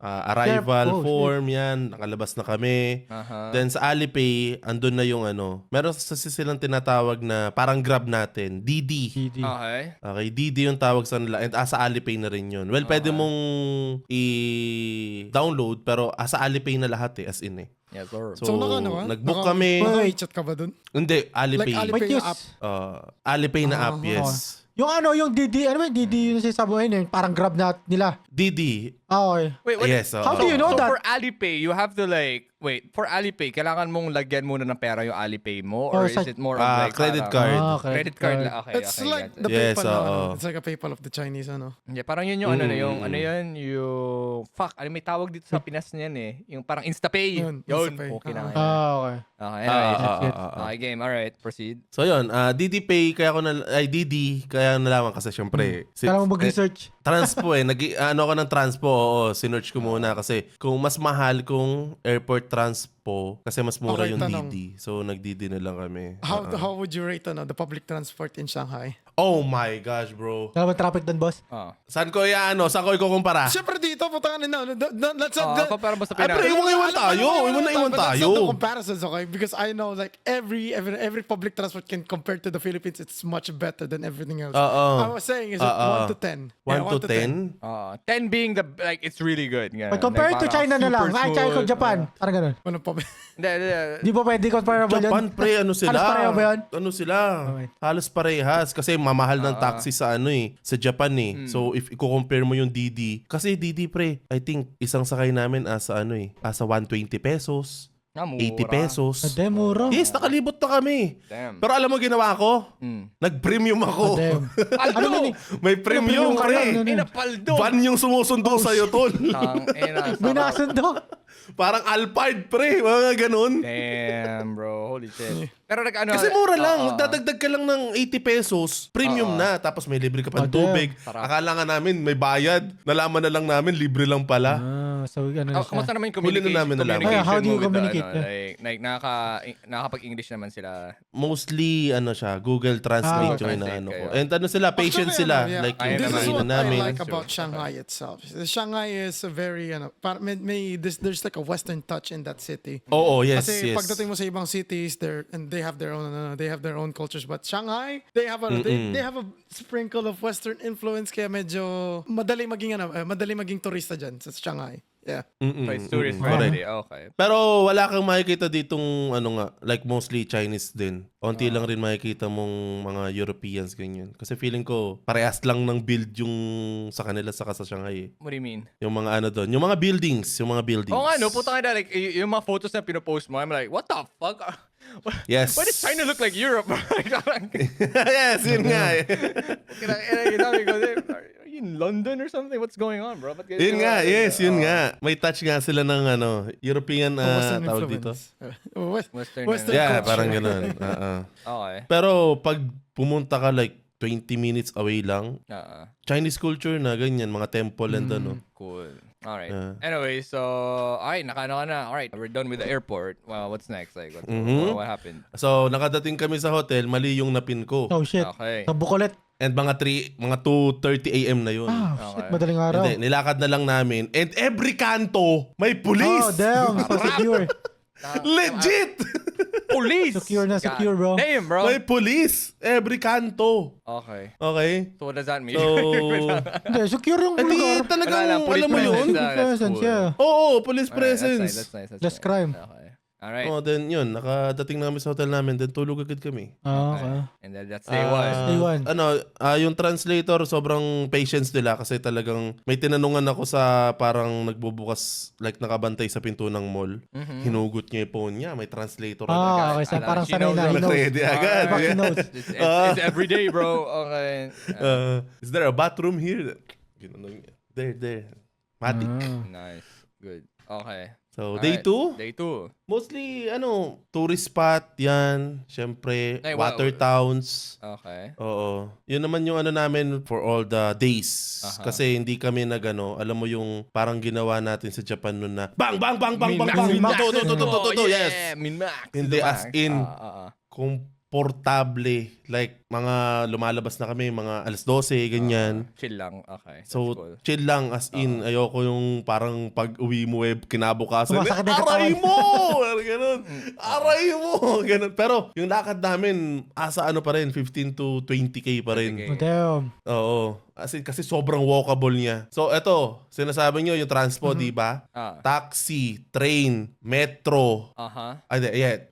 Arrival Oh, shit. form, yan. Nakalabas na kami. Aha. Then sa Alipay, andun na yung meron kasi silang tinatawag na parang Grab natin, DD. GD. Okay. Okay, DD yung tawag sa nila. And sa Alipay na rin yun. Well, pwede mong i-download, pero sa Alipay na lahat Yes, sir. So, nag-book kami. Naka-chat ka ba dun? Hindi, Alipay. Like Alipay Wait, na yes. app. Alipay na app, Ah, yes. Yung DD, DD yung sinasabi mo yun, parang grab na nila. DD. Okay. Wait, what? Yes, How do you know so that? for Alipay, you have to for Alipay, kailangan mong lagyan muna ng pera yung Alipay mo? Or Oh, is sa- it more of like Credit parang- card. Okay. Credit card lang. Okay, It's okay. like gotcha. the Yes, PayPal na, oo. It's like a PayPal of the Chinese, Yeah, parang yun yung ano yun, yung may tawag dito sa Hmm. Pinas niyan eh. Yung parang InstaPay. Yun, Yun. InstaPay. Okay na. Okay. Okay, anyways. Yes. Okay, game. Alright, proceed. So yun, DD Pay, DD, kaya nalaman kasi syempre. Kailangan mo mag-research. Transpo ako ng transpo, oo, sinearch ko muna kasi kung mas mahal kung airport transpo, kasi mas mura Okay, yung tanong. DD. So nag-DD na lang kami. How would you rate the public transport in Shanghai? Oh my gosh, bro. Kailangan mo traffic doon, boss. Saan ko saan ko ikukumpara? Siyempre dito, putang na. That's Para ba sa Ay, Pinas? pre, iwan tayo. Iwan That's tayo. not the comparisons, okay? Because I know like every public transport can compare to the Philippines. It's much better than everything else. I was saying is it 1 to 10? 1 to 10? 10 being it's really good. Ganun. Pag compare to Like, China na lang. super Ay, China ko smooth. Japan. Parang ganun. Ano pa ba? Hindi. Di ba pwede comparable yun? Japan, pre, ano sila? Halos pareho ba yun? Ano sila? Okay. Halos parehas. Kasi mamahal ng taxi sa sa Japan eh. So, if i-compare mo yung DD, kasi DD, pre, I think, isang sakay namin asa asa 120 pesos, Mura. 80 pesos. Ade, mura. Yes, nakalibot na kami. Damn. Pero alam mo ginawa ko? Nag-premium ako. Damn. Paldo! May premium, premium ka pre. lang, ano? Inapaldo! Van yung sumusundo sa'yo, tol. May nakasundo. Parang Alphard, pre. Mga ganun. Damn, bro. Holy shit. Pero Kasi mura lang. Dadagdag ka lang ng 80 pesos. Premium na. Tapos may libre ka pa ng Oh, damn. tubig. Sarap. Akala nga namin may bayad. Nalaman na lang namin libre lang pala. So, ano na siya. Kamusta naman yung Huli na namin nalaman. communication How do you mo with the, communicate? like nakakapag-English naman sila. Mostly, siya, Google Translate yung Translate inaano ko. kayo. And sila, patient Actually, sila. yeah. Like, Ayun yung This is naman. what kainan namin. I like about Shanghai itself. Shanghai is a very, there's like a Western touch in that city. Oo, yes, Kasi yes. pagdating mo sa ibang cities, they have their own cultures. But Shanghai, they have a sprinkle of Western influence, kaya medyo madali maging turista dyan sa Shanghai. Yeah. So it's tourist Correct. friendly. Okay. Pero wala kang makikita ditong like mostly Chinese din. Onti lang rin makikita mong mga Europeans ganyan. Kasi feeling ko parehas lang ng build yung sa kanila saka sa Shanghai. What do you mean? Yung mga doon, yung mga buildings. Oo nga, no? Putang ina, like, yung mga photos na pinopost mo, I'm like, what the fuck? Yes. Why does China look like Europe? Yes, yun nga eh. Are you in London or something? What's going on, bro? Yun nga, yes, yun nga. May touch nga sila ng European Western tawag dito. influence. Western, Western Yeah, culture. parang ganun. Okay. Pero pag pumunta ka like 20 minutes away lang, Uh-uh. Chinese culture na ganyan, mga temple and Cool. Alright. Yeah. Anyway, so, alright, nakaano ka na. Alright, we're done with the airport. Well, what's next? Like, what happened? So, nakadating kami sa hotel, mali yung napin ko. Oh, shit. Okay. Sa Bukulet. And mga 2:30 AM na yun. Shit, madaling araw. Hindi, nilakad na lang namin. And every kanto, may police! Oh, damn. So secure. Legit! Police! Secure na secure, bro. Damn, bro. May police! Every kanto. Okay. Okay? So, what does that mean? So, Hindi, secure yung hindi lugar. talagang, Wala lang, police alam mo yun? presence. Police That's presence, cool. yeah. Oo, police Alright, presence. That's nice. Less crime. Okay. Alright. Oh, then yun, nakadating namin sa hotel namin, then tulog agad kami. Okay. And then that's day one. Day one. Yung translator, sobrang patience nila kasi talagang may tinanungan ako sa parang nagbubukas, like nakabantay sa pinto ng mall. Hinugot niya yung phone niya, may translator agad. Okay. So, parang She sanay knows na. how He to knows. Ready agad. Fuck, he Yeah. knows. It's every day, bro. Okay. Is there a bathroom here? Ginanong niya. There. Matic. Nice. Good. Okay. So, day 2, Day 2. mostly, tourist spot, yan. Siyempre, Ay, water wow. towns. Okay. Oo. Yun naman yung namin for all the days. Aha. Kasi hindi kami alam mo yung parang ginawa natin sa Japan nun na bang, bang, bang, bang, bang, Min-max, bang, min-max. to, Oh, yes. yeah, min-max. Hindi, as in, Ah. komportable. Like, mga lumalabas na kami, mga alas 12, ganyan. Chill lang. Okay. That's So, cool. chill lang, as in, ayoko yung parang pag uwi mo kinabukasan. Sumasakit na yung Aray katawan." mo! Ganun. Aray mo! Ganun. Pero, yung lakad namin, asa pa rin, 15 to 20K pa rin. 20K. Oh, damn. Oo. Kasi sobrang walkable niya. So, eto, sinasabi nyo, yung transpo, di ba? Taxi, train, metro. Aha.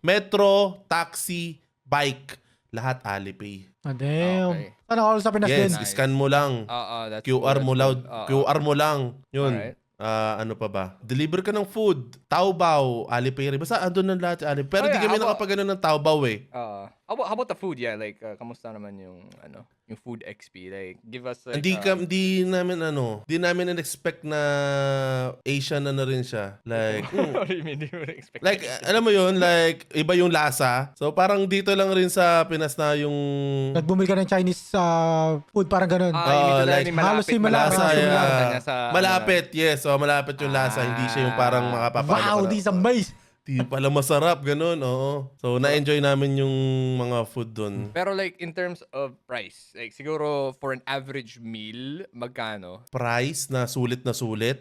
Metro, taxi, bike, lahat Alipay. Oh, damn. Okay. Sana all sa Pinas din. Yes, Nice. scan mo lang. That's QR cool, mo that's loud. cool. QR mo lang. Yun. Alright. Ano pa ba? Deliver ka ng food. Taobao, Alipay rin. Basta andun ng lahat Alipay. Pero Oh, di yeah, kami how about- nakapag ng Taobao eh. How about the food? Yeah, like kamusta naman yung yung food XP? Like give us like Hindi namin in-expect na Asian na rin siya. Like, What do you mean? Di mo expect? like, alam mo yun, like, iba yung lasa. So, parang dito lang rin sa Pinas na yung Nagbumil ka ng Chinese food, parang ganun. you mean to like, like, halos similar, lasa. halos similar. Malapit, yes. So, malapit yung lasa. Hindi siya yung parang makapapalo Wow, ka na. this is amazing. Di pala masarap, ganun, oo. So, na-enjoy namin yung mga food dun. Pero like in terms of price, like siguro for an average meal, magkano? Price na sulit.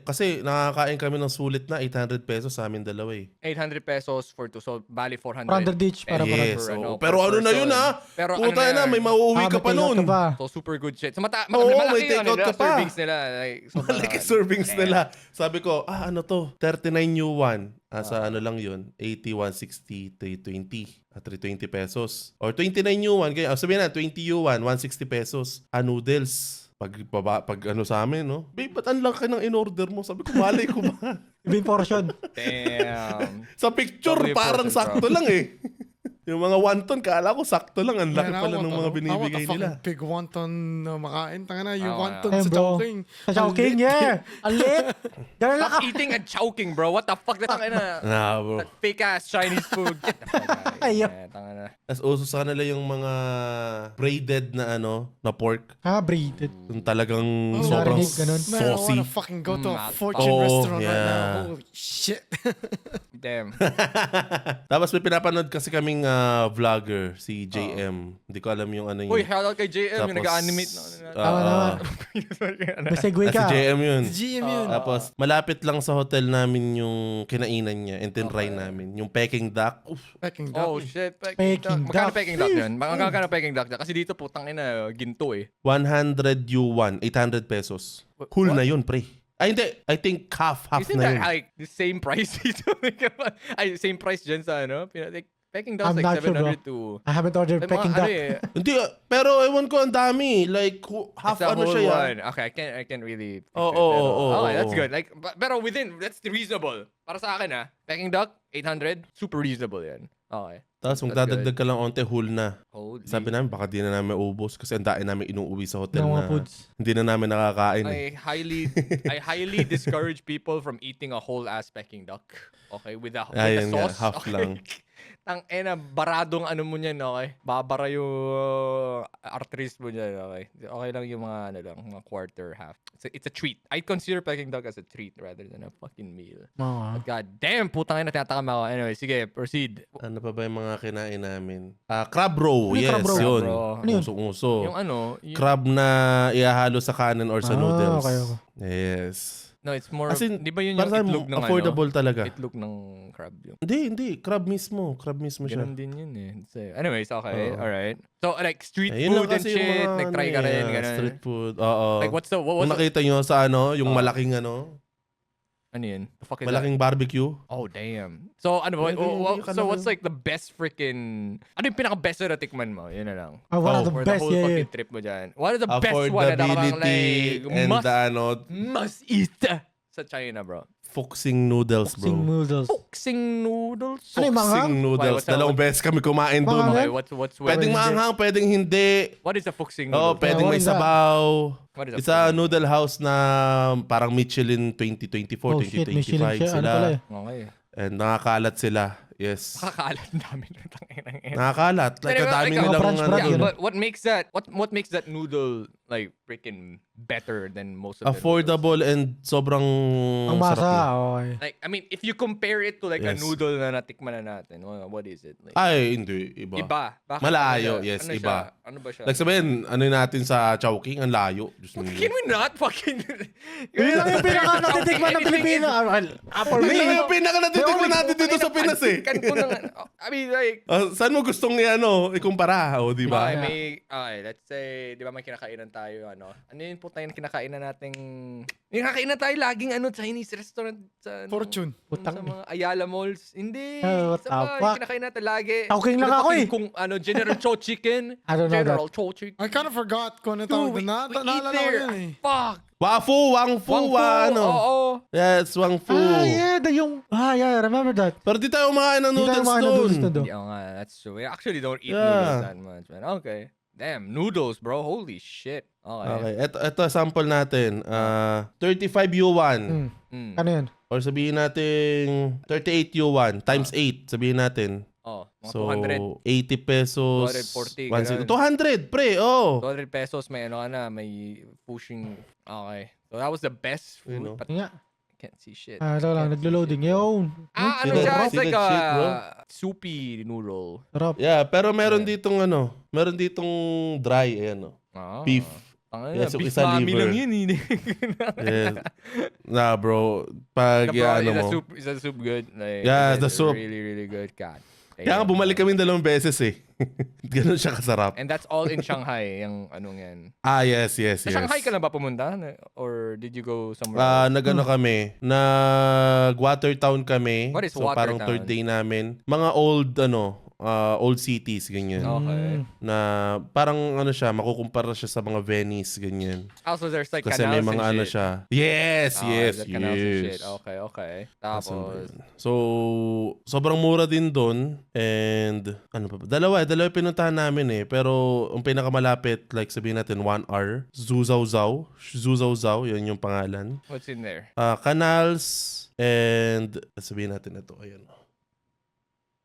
Kasi nakakain kami ng sulit na 800 pesos sa amin dalawa eh. 800 pesos for two, so bali 400. 400 each para Yes, per, oo. per Pero ano na person. yun ha? Pero Puta na, may mauuwi ka pa nun. So super good shit. So Oo, malaki may take out ka pa. servings nila. Like, so Malaki servings nila. Sabi ko, ano to? 39 yuan. Sa ano lang yun, 80, 160, 320. 320 pesos. Or 29 yuan. Kaya, sabihin na, 20 yuan, 160 pesos. Noodles. Pag ano sa amin, no? Babe, ba't ang laki ng in-order mo? Sabi ko, malay ko ba? Ibang portion. Damn. Sa picture, Double parang portion, sakto lang eh. Yung mga wonton, kala ko sakto lang. Ang laki Man, I pala want ng mga binibigay I want nila. a fucking big wonton na makain. Tanga na, yung Ah, wonton Ayun, sa bro. Chowking. Sa Chowking, yeah. Ang lit. Ganun lang Stop eating and choking, bro. What the fuck? That's Nah, bro. that fake ass Chinese food. Get the fuck out of Ayun. here. Tangina. Tapos uso sa kanila yung mga braided na na pork. braided. Yung talagang Oh. sobrang Narinig, ganun. Man, I saucy. wanna fucking go to a Mm, fortune oh, restaurant right yeah. now. Holy shit. Damn. Tapos may pinapanood kasi kaming vlogger, si JM. Hindi ko alam yung ano Uy, yun. shoutout kay JM. Yung Tapos, nag-animate na. Tama naman. May segue si ka. JM yun. GM yun. Tapos malapit lang sa hotel namin yung kinainan niya and tinry namin. Yung Peking duck. Oof. Peking Oh duck. shit, Peking Magkano duck. Peking duck yun? Magkano Peking duck? Kasi dito putang ina, ginto eh. 100 yuan, 800 pesos. Cool na yun, pre. Ay, hindi. I think half Isn't na that yun. like the same price dito? Ay, same price dyan sa ano? Like, Peking duck's I'm like not sure, bro. 700 to... I haven't ordered Like, Peking mga duck. ano eh, Hindi, pero ewan ko ang dami. Like, half it's a ano whole siya. one. Okay, I can't really... picture Oo, it, pero- oo, Okay, that's oo. good. Like, pero within, that's reasonable. Para sa akin Peking duck, 800, super reasonable yan. Okay. Tapos That's magdadagdag ka lang onte, whole na. Holy. Sabi namin, baka di na namin maubos kasi ang daan namin inuuwi sa hotel Ng mga na foods. hindi na namin nakakain. Eh. I highly discourage people from eating a whole ass Peking duck. Okay, with the Ayun nga, sauce. half okay? lang. Tang baradong ano mo niyan, okay? Babara yung arteries mo niyan, okay? Okay lang yung mga ano lang, mga quarter, half. It's a treat. I consider Peking duck as a treat rather than a fucking meal. Oo. But god damn, putang ina, tinatakam ako. Anyway, sige, proceed. Ano pa ba yung mga kinain namin? Crab roll, Ano yung yes, crab roll? yun. Crab roll. Ano yun? Uso-uso. Yung ano, Crab na ihahalo sa kanin or sa noodles. Okay. Yes. no, it's more, As in, di ba yun para yung sa itlog ng affordable talaga. Itlog ng crab yung. Hindi. Crab mismo siya. Ganun din yun eh. So, anyways, okay. Oo. Alright. So, like, street Ayun lang food and kasi yung shit. mga, Nag-try ka rin. Ganun. street food. Oo. Like, what Kung was the, nakita nyo sa yung Oo. malaking ano yun? The fuck is malaking barbecue. that? Oh, damn. So, ano ba? So, what's like the best freaking, ano yung pinaka-best na natikman mo? Yun na lang. One of the For best, the whole yeah. fucking trip mo dyan. What is the best one na Affordability like, and must the must eat sa China, bro? Fuxing noodles, bro. Sing noodles. Fuxing noodles? Ano yung mga? Fuxing noodles. What's that? Dalawang beses kami kumain doon. Mga- Okay, what's Pwedeng maanghang, pwedeng hindi. What is a fuxing Oo, noodle? pwedeng what may is that? sabaw. What is a It's a noodle house na parang Michelin 2024, Oh shit, Michelin 2025 siya. Ano sila. pala eh. Okay. And nakakalat sila. Yes. Kakaalat namin ng tangina. Nakakalat. Like, ang dami Like, nilang branch, ano branch, dun. yun. But what makes that noodle like freaking better than most of the noodles? Affordable and sobrang Ang sarap masa, niya. okay. Like, I mean, if you compare it to like a Yes. noodle na natikman na natin, what is it? Like, Ay, hindi. Iba. iba. Bakit? Malayo, Ano siya? yes, Ano iba. siya? Ano ba siya? Like sabihin, ano natin sa Chowking, ang layo. Diyos mo. Can we not fucking... Yun lang yung pinaka natitikman ng Pilipino. For Yun lang me, yung pinaka natitikman natin dito sa Pinas eh. I mean, like... Saan mo gustong ikumpara? O, di ba? Let's say, di ba may kinakainan tayo, ano? Ano yun po tayo kinakainan nating... May kinakainan tayo laging Chinese restaurant sa... Fortune. Sa mga Ayala Malls. Hindi. Oh, what Sa the mga fuck? kinakain natin lagi. Chowking lang ako eh. Kung General Cho Chicken. I don't know General Cho Chicken. I kind of forgot kung ano Dude, tawag we doon. eat Naalala ko there. yun eh. Fuck. Wafu, Wangfu, ano? Oo. Yes, Wangfu. yeah, I remember that. Pero di tayo kumakain ng Hindi tayo noodles kumain ng noodles na doon. doon. Yeah, nga, that's true. We actually don't eat Yeah. noodles that much, man. Okay. Damn, noodles, bro. Holy shit. Okay. Okay, ito sample natin. 35 yuan. Ano yun? Or sabihin natin 38 yuan times 8, sabihin natin. Oh, mga So, 200. 80 pesos. 240, 200, pre, oh. 200 pesos, may may pushing. Okay. So that was the best food, You know. but Yun nga. I can't see shit. Ito lang, naglo-loading. Yun. Ano See siya? that- It's see like that shit, bro? a soupy noodle. Sarap. Yeah, pero meron ditong meron ditong dry, ayan, oh. Ah. Beef. Yes, Yes, beef isa mami liver. lang yun. Yes. Nah, bro, pag ano mo. Is the soup good? Like, Yeah, is the it soup. Really, really good. God. Kaya nga bumalik kami 2 beses eh. Ganun siya kasarap. And that's all in Shanghai, yung anong yan. Yes. Sa Shanghai ka na ba pumunta? Or did you go somewhere else? Nagano kami, nag Watertown kami. What is so parang Watertown? third day namin. Mga old cities ganyan. Okay. Na parang siya, makukumpara siya sa mga Venice ganyan. Also, there's like Kasi may canals mga and shit. siya. Yes, There's canals and shit. yes. Okay. Asan ba Tapos, yun? So, sobrang mura din doon. And, ano pa ba? Dalawa pinuntahan namin eh. Pero, ang pinakamalapit, like sabihin natin, 1 hour. Zuzao, yan yung pangalan. what's in there? Canals, and, sabihin natin ito, ayan.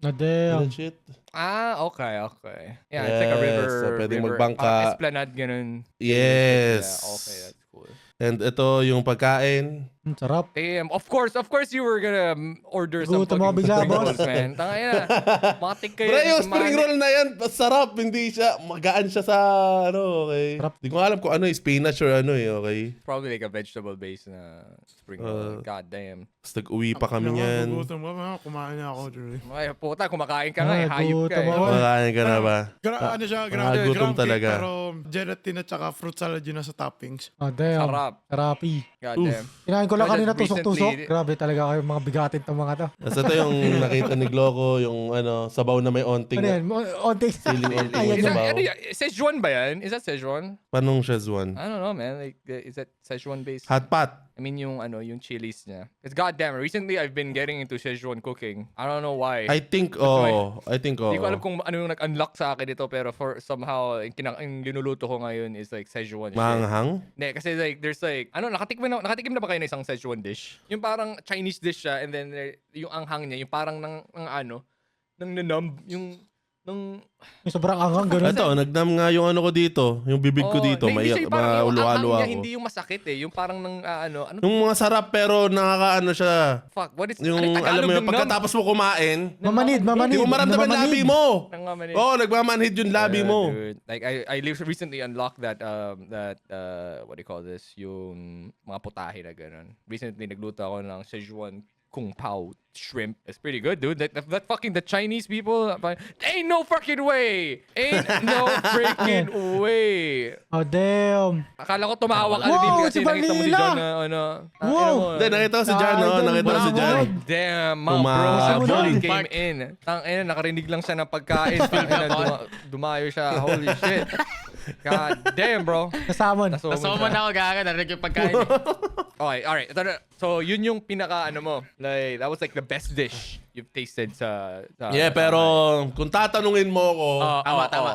Damn. That shit. Okay. Yeah, it's like a Yes, river. so pwedeng river, magbangka. Esplanade, ganun. Yes. Yeah, okay, that's cool. And ito yung pagkain. Sarap. Damn, of course you were gonna order some Gutom ako fucking bigla, spring boss. rolls, man. Tangay na. Matik kayo. Bro, yung kumain. spring roll na yan, sarap. Hindi siya, magaan siya sa, okay. Sarap. Di ko alam kung ano, spinach or ano okay. Probably like a vegetable based na spring roll. God damn. Tapos nag-uwi pa kami niyan. Nagugutom ka ba? Kumain na ako, Julie. Ay, puta, kumakain ka nga eh. Hayop ka gutom eh. ako. Kumakain ka na ba? Ano siya, grabe. gutom Ground talaga. beef, pero gelatin at saka fruit salad yun nasa toppings. Damn. Sarap. Sarapi. God Oof. damn. Kinain ko lang But kanina just tusok-tusok. recently- Grabe talaga kayo mga bigatin tong mga to. Tapos ito yung nakita ni Gloco, yung sabaw na may onting. Ano yan? Onting. Siling-onting Ayan Is yan. that, Szechuan ba yan? Is that Szechuan? Panong Szechuan? I don't know, man. Like, is that Szechuan based? Hot pot. I mean, yung chilies niya. It's goddamn. Recently, I've been getting into Szechuan cooking. I don't know why. I think, Hindi ko alam kung ano yung nag-unlock sa akin ito, pero for somehow, yung linuluto ko ngayon is like Szechuan shit. Maanghang? Hindi, kasi like, there's like, nakatikim na ba kayo ng isang Szechuan dish? Yung parang Chinese dish siya, and then yung anghang niya, yung parang ng nanumb, yung Yung sobrang anghang, ganun. Ito, nagnam nga yung ko dito. Yung bibig ko dito. Hindi siya yung parang yung anghang mauluhalo niya, ako. hindi yung masakit eh. Yung parang ng Yung mga sarap pero nakakaano siya. fuck, what is, Yung ano yung alam mo Tagalog yun, ng pagkatapos mo kumain, Mamanid. hindi mo maramdaman labi mo. Nangamanid. Oo, nagmamanhid yung labi Yeah, mo. dude. Like I recently unlocked that what do you call this? Yung mga putahe na ganun. Recently nagluto ako ng Szechuan Kung Pao shrimp. It's pretty good, dude. That fucking the Chinese people. Ain't no fucking way. Ain't no freaking way. Damn. Akala ko tumawa ka Wow, din kasi si nakita mo si Vanilla. John na Wow. Hindi, nakita ko si Jan, no? Nakita ko si Jan. Damn, Mount Umabot. Bro actually Umabot. came in. Nakarinig lang siya ng pagkain. Dumayo siya. Holy shit. God damn, bro. Nasamon. Nasumo Nasumo siya. na ako gaga, narinig yung pagkain. Okay, alright. So, yun yung pinaka, ano mo, like, that was like the best dish you've tasted sa Yeah, pero kung tatanungin mo ako,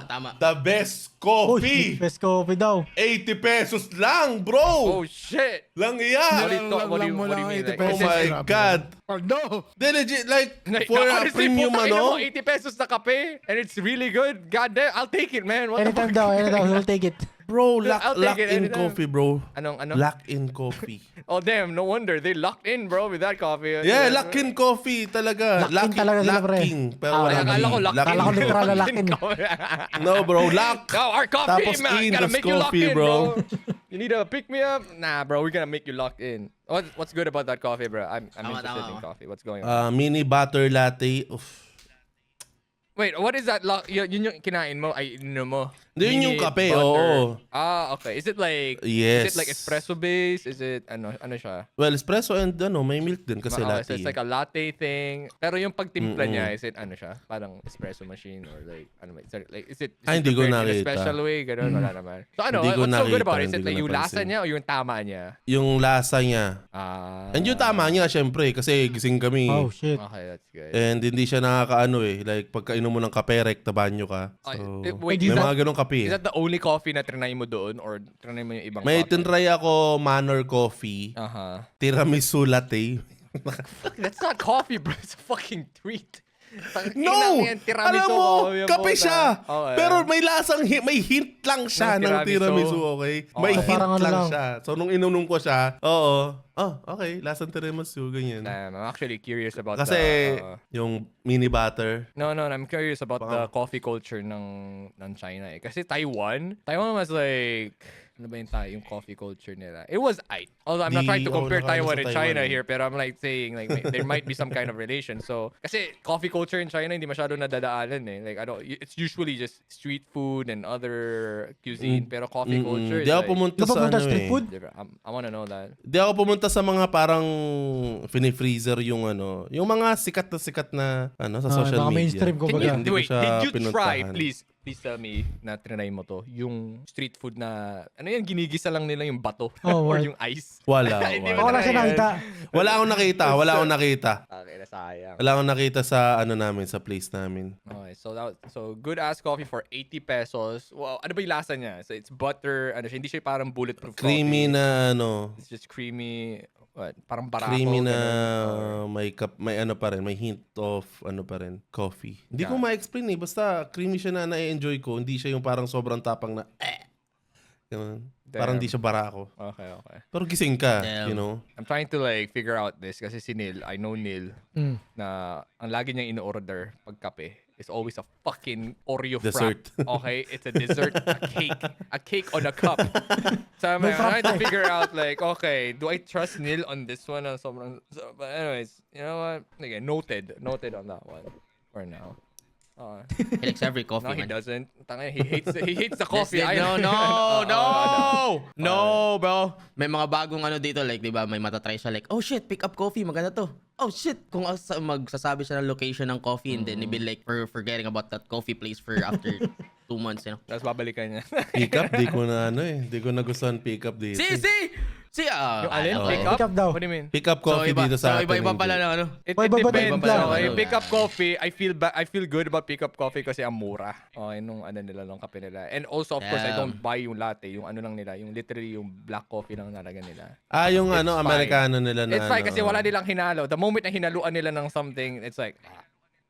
Tama. the best Uy, coffee, best coffee daw. 80 pesos lang, bro! Oh, shit! Lang yan! What do you mean? Like, Oh is it- my God! Oh, no! They legit, like, Like, for a honestly, premium, puta, ina mo, ano? 80 pesos na kape, and it's really good. God damn, I'll take it, man. What the Anytime fuck? daw, he'll take it. Bro, I'll take it lock-in anytime. coffee, bro. Anong? Lock-in coffee. Oh, damn, no wonder. They locked in, bro, with that coffee. Yeah, lock-in coffee talaga. Lock-in talaga sila, pre. Locking. Pero Ah, Ay, walang akala ko G. locked in. Akala ko literal na lock-in. No, bro, lock. No, our coffee, Tapos man. in, Gotta that's make you lock coffee, in, bro. bro. You need to pick me up? Nah, bro, we're gonna make you locked in. What's good about that coffee, bro? I'm interested in coffee. What's going on? Mini butter latte. Oof. Wait, what is that? Yun yung kinain mo? Ay, ininom mo? Yun yung Mini kape, butter. oo. Ah, okay. Is it like... Yes. Is it like espresso based? Is it... Ano siya? Well, espresso and may milk din kasi Okay, latte. so it's like a latte thing. Pero yung pagtimpla niya, is it ano siya? Parang espresso machine or like... Ano ba? Is it Hindi ko prepared in a nakita. special way? Ganun, wala naman. So ano, Hindi ko what's so good nakita, about it? Is it hindi like ko yung lasa napansin. niya o yung tama niya? Yung lasa niya. Ah... And yung tama niya, syempre, kasi gising kami. Oh, shit. Okay, that's good. And hindi siya nakakaano like pagka inom mo ng kape, rekta banyo ka. So, Wait, may is mga ganong kape. Is that the only coffee na trinay mo doon or trinay mo yung ibang May coffee? tinry ako Manor Coffee, Aha. tiramisu latte. That's not coffee, bro. It's a fucking treat. No! Alam mo, kape siya. Okay. Pero may lasang, may hint lang siya Ng ng tiramisu. tiramisu, okay? May Okay. hint Parang ano lang lang. siya. So, nung inunom ko siya, okay, lasang tiramisu, ganyan. Damn, I'm actually curious about Kasi, the... yung mini butter, No, I'm curious about the coffee culture ng China eh. Kasi Taiwan was like... Ano ba yung coffee culture nila? It was aight. Although I'm not trying to compare Taiwan and China here, pero I'm like saying like there might be some kind of relation. So, kasi coffee culture in China hindi masyado nadadaanan eh. Like it's usually just street food and other cuisine, pero coffee culture is di ako like... pumunta Di ba sa pumunta ano street eh. food? Diba? I wanna know that. Di ako pumunta sa mga parang fini-freezer yung yung mga sikat na sa social mga media. mainstream, kumbaga. Hindi ko siya did you try, pinuntahan. please tell me na trinay mo to, yung street food na, ano yan, ginigisa lang nila yung bato Oh, or what? yung ice. Wala. Hindi wala. mo Wala siya try yan. nakita. Wala akong nakita. Okay, nasayang. Wala akong nakita sa namin, sa place namin. Okay, so good ass coffee for 80 pesos. Wow, ano ba yung lasa niya? So it's butter, ano siya, hindi siya parang bulletproof Creamy coffee. na It's just creamy, what, parang barako. creamy na ganun, or- may pa rin, may hint of pa rin, coffee. Hindi ko Yeah. ma-explain eh, basta creamy siya na na-enjoy ko, hindi siya yung parang sobrang tapang na ganun. Parang hindi siya barako. Okay. Pero gising ka, Damn. you know. I'm trying to like figure out this kasi si Neil, I know Neil, na ang lagi niyang in-order pag kape is always a fucking Oreo Dessert. frap. Okay? It's a dessert, a cake on a cup. So I'm May trying to frap figure out like, okay, do I trust Neil on this one? Or but anyways, you know what? Okay, noted on that one for now. He likes every coffee, No, he man. doesn't. Tanga, he hates the coffee. No, bro. May mga bagong ano dito, like, di ba, may matatry siya, like, oh shit, pick up coffee, maganda to. Oh shit, kung magsasabi siya ng location ng coffee and then he'll be like, forgetting about that coffee place for after 2 months, you know. Tapos babalikan niya. Pick up, di ko na di ko nagustuhan pick up dito. Yung alin? okay. Pick up? Pick up daw. What do you mean? Pick up coffee dito sa atin. iba hindi. pala ng ano. It Iba ba depends. lang? Okay, Ano? pick up coffee, I feel good about pick up coffee kasi ang mura. Okay, nung ano nila, nung kape nila. And also, of course, I don't buy yung latte, yung ano lang nila, yung literally yung black coffee lang nalaga nila. Yung It's fine. Amerikano nila na It's fine kasi wala nilang hinalo. The moment na hinaluan nila ng something, it's like,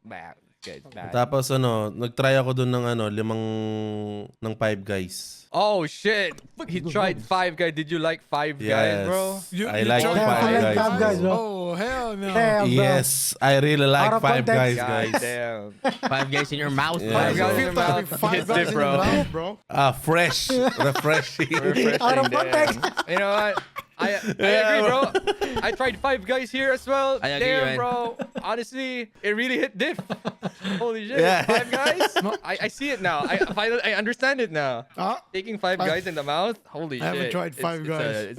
bad. Good, bad. Tapos nag-try ako doon ng Five Guys. Oh, shit. He tried Five Guys. Did you like Five Guys, bro? I like tried Yeah, I Five like Guys. Five Guys, bro. Oh, hell no. Damn, bro. Yes, I really like Out of Five context. Guys, God guys. damn. 5 guys in your mouth, Yeah, Five bro. Guys in Feel your like mouth. five Hits guys it, in bro. your mouth, bro. Fresh, refreshing. Refreshing, Out of damn. context. You know what? I agree, bro. I tried Five Guys here as well. I agree, Damn, man. bro. Honestly, it really hit diff. Holy shit. Yeah. Five Guys? I see it now. I understand it now. Taking Five Guys in the mouth? Holy I shit. haven't tried Five Guys. It's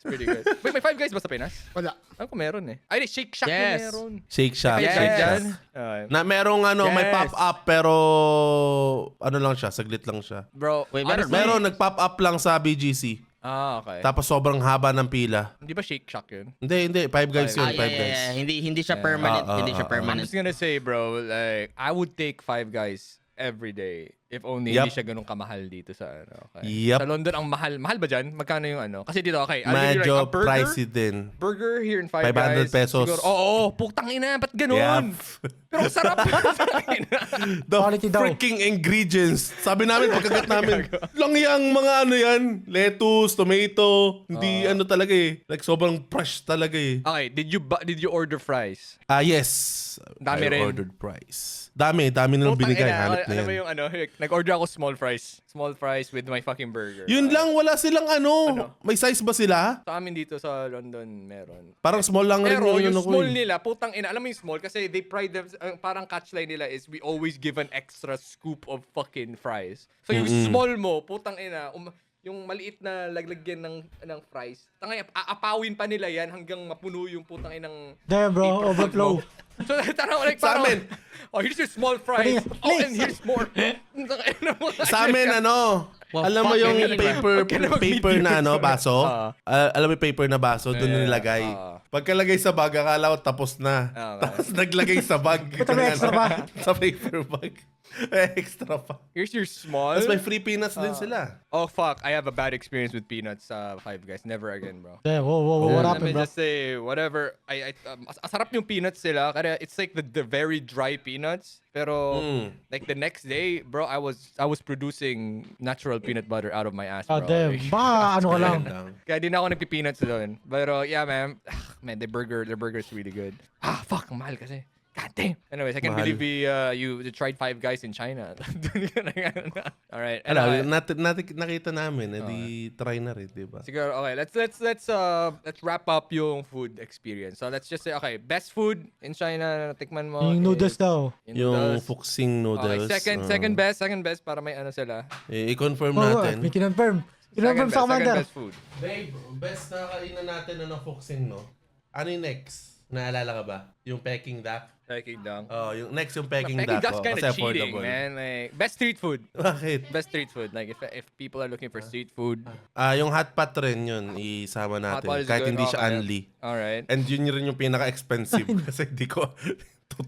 pretty good. Wait, may Five Guys ba sa Pinas? Wala. Ako meron eh. Ay, Shake Shack Yes. meron. Shake Shack. Yes. Shake Shack. Alright. Na merong may Yes. pop-up pero ano lang siya, saglit lang siya. Bro, Wait, honestly, Meron nag-pop up lang sa BGC. Okay. Tapos sobrang haba ng pila. Hindi ba Shake Shack yun? Hindi. Five Guys yun, Five Guys. Hindi siya permanent. Hindi siya I'm permanent. just gonna say, bro, like, I would take Five Guys every day. If only Yup. hindi siya ganun kamahal dito sa ano. Okay. Yup. Sa London, ang mahal. Mahal ba dyan? Magkano yung ano? Kasi dito, okay. I'll give you Medyo like a burger. pricey din. Burger here in 5 500 Guys. pesos. Siguro, oo, putang ina. Ba't ganun? Pero ang sarap. The Quality daw. freaking ingredients. Sabi namin, pagkagat namin, lang yung mga ano yan, lettuce, tomato, hindi ano talaga eh. Like sobrang fresh talaga eh. Okay, did you order fries? Yes. Dami I rin. ordered fries. Dami nilang Putang binigay. ina, Hanap na alam mo yan. yung ano, nag-order ako small fries. Small fries with my fucking burger. Yun lang, wala silang ano. May size ba sila? Sa amin dito sa London, meron. Parang small lang rin Pero yung ano ko small eh. nila, putang ina, alam mo yung small kasi they pride them, parang catchline nila is we always give an extra scoop of fucking fries. So yung small mo, putang ina, yung maliit na laglagyan ng fries, tangay, aapawin pa nila yan hanggang mapuno yung putang inang Damn, bro. paper bag Overflow. mo. So tarang like Sa parang, amin. oh here's your small fries. Please. Oh and here's more. Sa amin, ano, Well, alam mo fuck, yung ganun, paper na ano, baso? Ah. Alam mo yung paper na baso, doon Yeah, nilagay. Pagkalagay sa bag, akala ko tapos na. Okay. Tapos naglagay sa bag. Puta, may extra pa. Sa paper bag. Extra pa. Here's your small. Tapos may free peanuts din sila. Oh fuck, I have a bad experience with peanuts sa Five Guys. Never again, bro. Damn, whoa, what Let happened, me bro? just say, whatever. Asarap yung peanuts sila. Kaya it's like the very dry peanuts. Pero like the next day, bro, I was producing natural peanut butter out of my ass, bro. Ah, damn. Baka ano ka lang. Kaya di na ako nagpi-peanuts doon. Pero yeah, man. Man, their burger is really good. Ah, fuck, ang mahal kasi. God damn. Anyways, I can't Mahal. believe you tried Five Guys in China. All right. Ano, nakita namin, edi try na rin, di ba? Siguro, okay, let's wrap up yung food experience. So let's just say, okay, best food in China na natikman mo. Yung noodles is- daw. Yung noodles. fuxing noodles. Okay, second best para may ano sila. I-confirm Oh, natin. may kinonfirm. Kinonfirm sa Second commander. best food. Babe, best na kainan natin na fuxing, no? Ano yung next? Naalala ka ba? Yung Peking duck? Peking duck. Oh, yung next yung Peking Peking duck. duck's oh, kind kasi of cheating, affordable. man. Like, best street food. Bakit? Best street food. Like if people are looking for street food, Yung hot pot rin yun, isama hot natin. pot is Kahit good. hindi siya Okay. unli. All right. And yun rin yung pinaka-expensive. kasi di ko,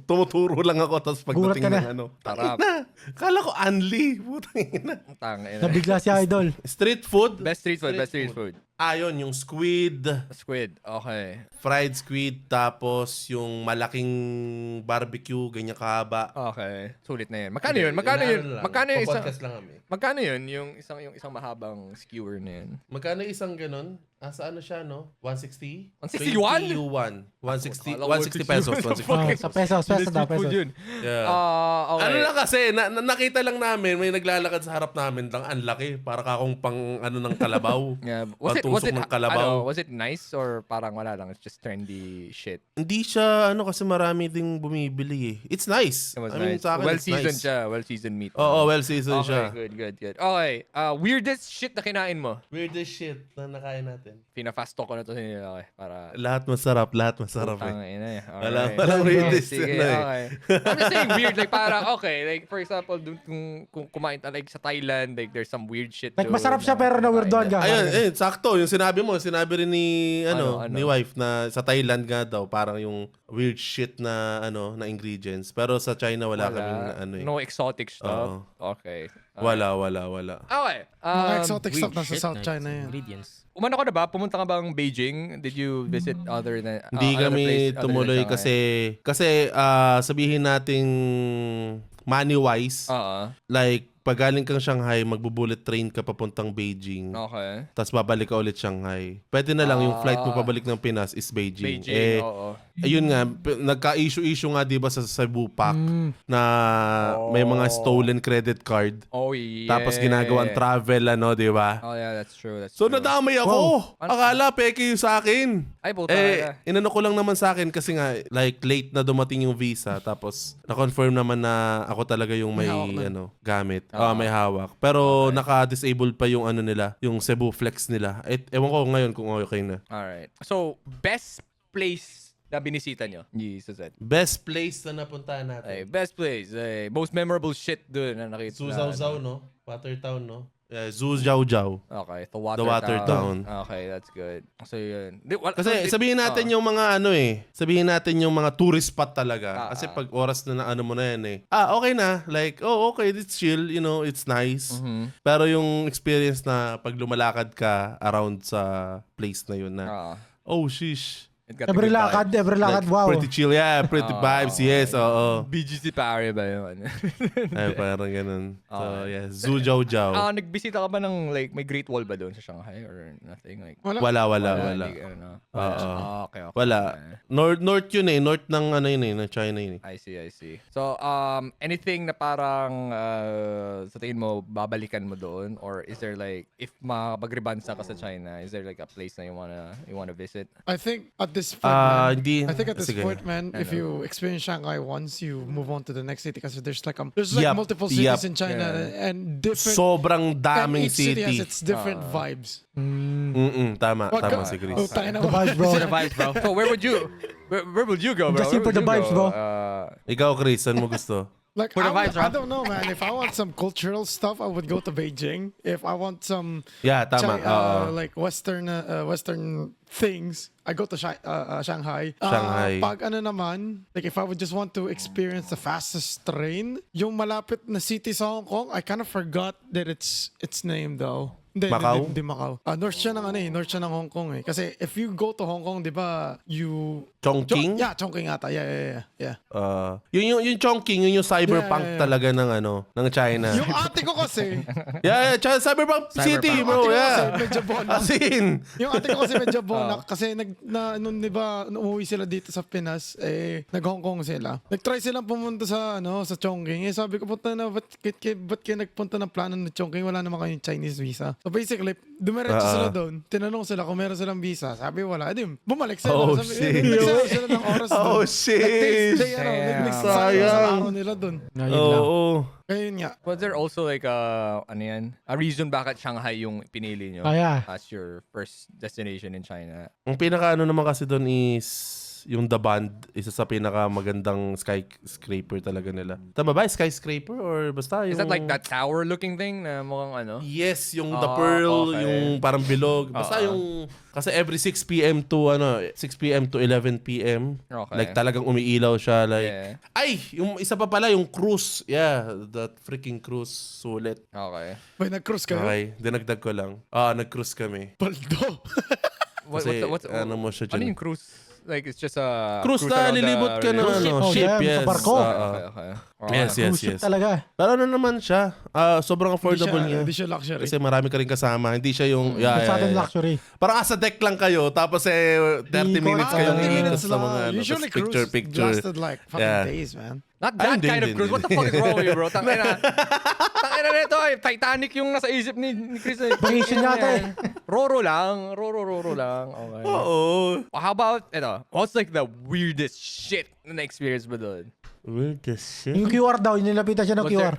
tumuturo lang ako. Tapos Gulat pagdating ka na. ng ano, Tarap. na, kala ko unli. Putang ina. Tanga ina. Nabigla si Idol. Street food? Best street food. Best street food. Yun, yung squid. Squid. Okay. Fried squid. Tapos yung malaking barbecue, ganyan kahaba. Okay. Sulit na yun. Magkano yun? Magkano yun? Magkano yung isang... Podcast lang kami. Magkano yun? Yung isang mahabang skewer na yun. Magkano isang ganun? Sa ano siya, no? 160? 161? 21. 160, Akala ko 160 pesos. 160. 160 Ah, sa pesos daw, Street food pesos. yun. Yeah. Okay. Ano lang kasi, nakita lang namin, may naglalakad sa harap namin lang, ang laki. Para kakong pang ano ng kalabaw. Yeah. Patusok ng kalabaw. Was it nice or parang wala lang? It's just trendy shit. Hindi siya, kasi marami ding bumibili eh. It's nice. It was I mean, nice. sa akin, it's Well-seasoned nice. siya. Well-seasoned meat. Oo, well-seasoned Okay, siya. good. Okay. Weirdest shit na kinain mo? Weirdest shit na nakain natin. Pina-fast talk ko na to sa inyo. Okay. Para... Lahat masarap eh. Ina eh. Walang weirdest Sige, na eh. okay. I'm just saying weird. Like, parang, okay. Like, for example, kung kumain like sa Thailand, like, there's some weird shit. Like, doon masarap siya na pero na-weirdoan kakain. ka. Ayun, sakto. Yung sinabi mo, sinabi rin ni, Ano? ni wife na sa Thailand nga daw, parang yung weird shit na, na ingredients. Pero sa China, wala kaming, No exotic stuff? Oo. Okay. Wala. Okay. Mga exotic stuff Weird nasa shit South na China yan. Ingredients. Umano ka na ba? Pumunta ka bang Beijing? Did you visit other than Hindi other kami place other than tumuloy Shanghai? kasi sabihin nating money-wise, like, pag galing kang Shanghai, magbo-bullet train ka papuntang Beijing. Okay. Tapos babalik ka ulit Shanghai. Pwede na lang yung flight mo pabalik ng Pinas is Beijing. Beijing, oo. Ayun nga, nagka-issue nga 'di ba sa Cebu Pack na may mga stolen credit card. Oh, yeah. Tapos ginagawang travel 'di ba? Oh, yeah, that's true. So nadamay ako. Akala peke yung sa akin. Ay, puta ka. Inano ko lang naman sa akin kasi nga like late na dumating yung visa tapos na-confirm naman na ako talaga yung may gamit. May hawak. Pero naka-disable pa yung nila, yung Cebu Flex nila. Ewan ko ngayon kung okay na. Alright. So, best place na binisita nyo? Jesus. Best place na napuntahan Ay, natin. best place. Ay, most memorable shit doon na nakita. Susawsaw, no? Watertown, no? Yeah, Zhujiaojiao. Okay, The water town. Okay, that's good. So yun. Kasi sabihin natin yung mga sabihin natin yung mga tourist spot talaga. Kasi pag oras na ano mo na yan okay na. Like, okay, it's chill, it's nice. Pero yung experience na pag lumalakad ka around sa place na yun na, sheesh. Every lakad, wow. Pretty chill, pretty vibes, yes, oo. BGC Pare ba yun? Ay, parang ganun. So, Zhujiaojiao. Nagbisita ka ba ng like may Great Wall ba doon sa Shanghai or nothing? Like, Wala. Okay. Wala. North yun North ng ng China yun I see. So, anything na parang sa tingin mo babalikan mo doon, or is there like if makapagrebansa ka sa China, is there like a place na you wanna visit? I think at this point, man, hindi. I think at this Sige. point, man, if you experience Shanghai once, you move on to the next city because there's like Yep, multiple cities yep. in China and different. Sobrang daming and each city has city. its different vibes. Tama Wag- si Chris. Oh, tayo na The vibes, bro. The vibes, bro. So where would you go, bro? Just here Where for the would you vibes, go? bro. Ikaw, Chris, saan mo gusto? Like For the vibes, I huh? don't know, man. If I want some cultural stuff, I would go to Beijing. If I want some Yeah, tama. like Western things, I go to Shanghai. Shanghai. Pag ano naman, like if I would just want to experience the fastest train, yung malapit na city sa Hong Kong, I kind of forgot that its name though. Macau? Hindi Macau. North siya ng north siya ng Hong Kong Kasi if you go to Hong Kong, di ba, Chongqing? Yeah, Chongqing ata. Yeah. Yung Chongqing, yun yung cyberpunk Yeah. talaga ng China. Yung ate ko kasi, Cyberpunk City, bro. ate ko kasi Yeah. medyo bonak. As in. Yung ate ko kasi medyo bonak kasi nung di ba nung umuwi sila dito sa Pinas nag-Hong Kong sila. Nag-try silang pumunta sa sa Chongqing. Sabi ko punta na ba't kayo nagpunta ng plano ng Chongqing, wala naman kayong Chinese visa. So basically, dumiretso sila doon. Tinanong sila kung meron silang visa. Sabi wala. Bumalik sila. Sabi, shit. nagsayang sila ng oras doon. Oh, shit. Nagsayang sa Sayang. araw nila doon. Ayun lang. Oo. Kaya yun nga. Was there also like a reason bakit Shanghai yung pinili nyo as your first destination in China? Ang pinaka naman kasi doon is yung The Band, isa sa pinaka magandang skyscraper talaga nila. Tama ba? Skyscraper or basta yung... Is that like that tower looking thing na mukhang Yes, yung The Pearl, okay. yung parang bilog. Basta yung... Kasi every 6 p.m. to 11 p.m. Okay. Like talagang umiilaw siya. Like, Yeah. ay! Yung isa pa pala, yung cruise. Yeah, that freaking cruise. Sulit. Okay. May nag-cruise kayo? Okay, dinagdag ko lang. Nag-cruise kami. Paldo. Kasi, ano mo siya dyan? Ano yung cruise? Like, it's just a Cruise na, around the lilibot ka na, river? ship, yeah, yes. sa barko. Okay. Yes. Cruise ship talaga. Pero ano naman siya, sobrang affordable niya. Hindi siya luxury. Kasi marami ka rin kasama. Hindi siya yung... Sa atin luxury. Parang asa deck lang kayo, tapos 30 minutes kayong iikot sa mga Usually tapos cruise picture. lasted like fucking days, man. Not that kind of cruise. What the fuck is wrong with you, bro? Tangina nito. Titanic yung nasa isip ni Chris. Vacation yata Roro lang. Roro lang. Okay. Oo. How about, what's like the weirdest shit na experience mo doon? Weird as shit. Yung QR daw, nilapitan siya ng Was QR.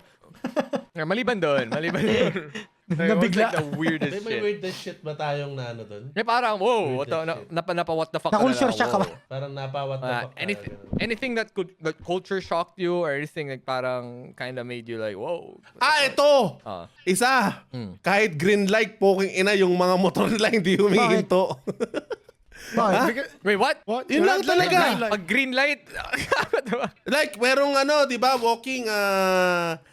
Maliban doon. Nabigla. What's like the weirdest May shit? weird as shit ba tayong na doon? Parang, whoa, Weird as shit. what the fuck Na-culture shock ka ba? Parang napawat na anything that culture shocked you or anything like parang kind of made you like, whoa. Ito! Ah. Isa! Kahit green light, poking ina, yung mga motor nila hindi humihinto. Bakit? Wait, what? Yun lang talaga. Pag green light? Like, merong di ba, walking,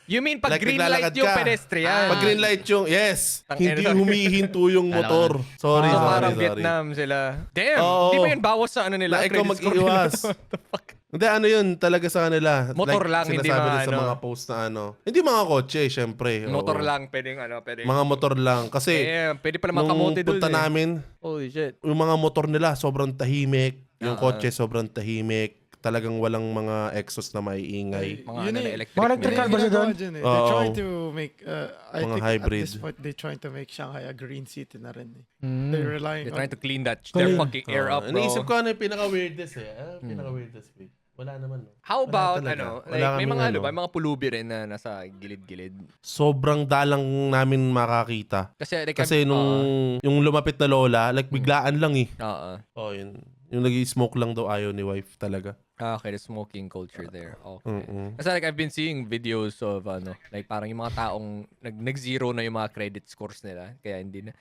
You mean pag like, green light naglalakad yung ka. pedestrian? Pag green light yung, yes, Tangina. hindi humihinto yung motor. Sorry, So, sorry, parang sorry. Vietnam sila. Damn! Oo. Di ba yun bawas sa ano nila? Na ikaw credit score mag-iwas. nila? What the fuck? Hindi, ano yun talaga sa kanila. Motor lang, hindi sinasabi mga rin sa ano. mga post na Hindi mga kotse, syempre. Motor Oo. lang, pwedeng pwedeng. Mga motor lang. Kasi, Damn, pwede pala nung makamote doon punta namin, Holy shit. yung mga motor nila, sobrang tahimik. Yung kotse, sobrang tahimik. Talagang walang mga exhaust na maiingay. Mga Yun na eh. electric. Mga electric na car eh. ba siya doon? They're Oo. trying to make, I Mga think hybrid. at this point, they're trying to make Shanghai a green city na rin. They're relying They're on... trying to clean that. Their fucking air up, bro. Iniisip ko ano yung pinaka-weirdest . Pinaka-weirdest. Wala naman. No? How Wala about, talaga. ano, Wala like, may kaming mga, ano ano. ba, mga pulubi rin na nasa gilid-gilid. Sobrang dalang namin makakita. Kasi, like, Kasi nung yung lumapit na lola, like biglaan lang eh. Oo. Oh, yun. Yung nag-smoke lang daw ayaw ni wife talaga. Okay, the smoking culture there. Okay. Mm-mm. Kasi like I've been seeing videos of like parang yung mga taong nag-zero na yung mga credit scores nila kaya hindi na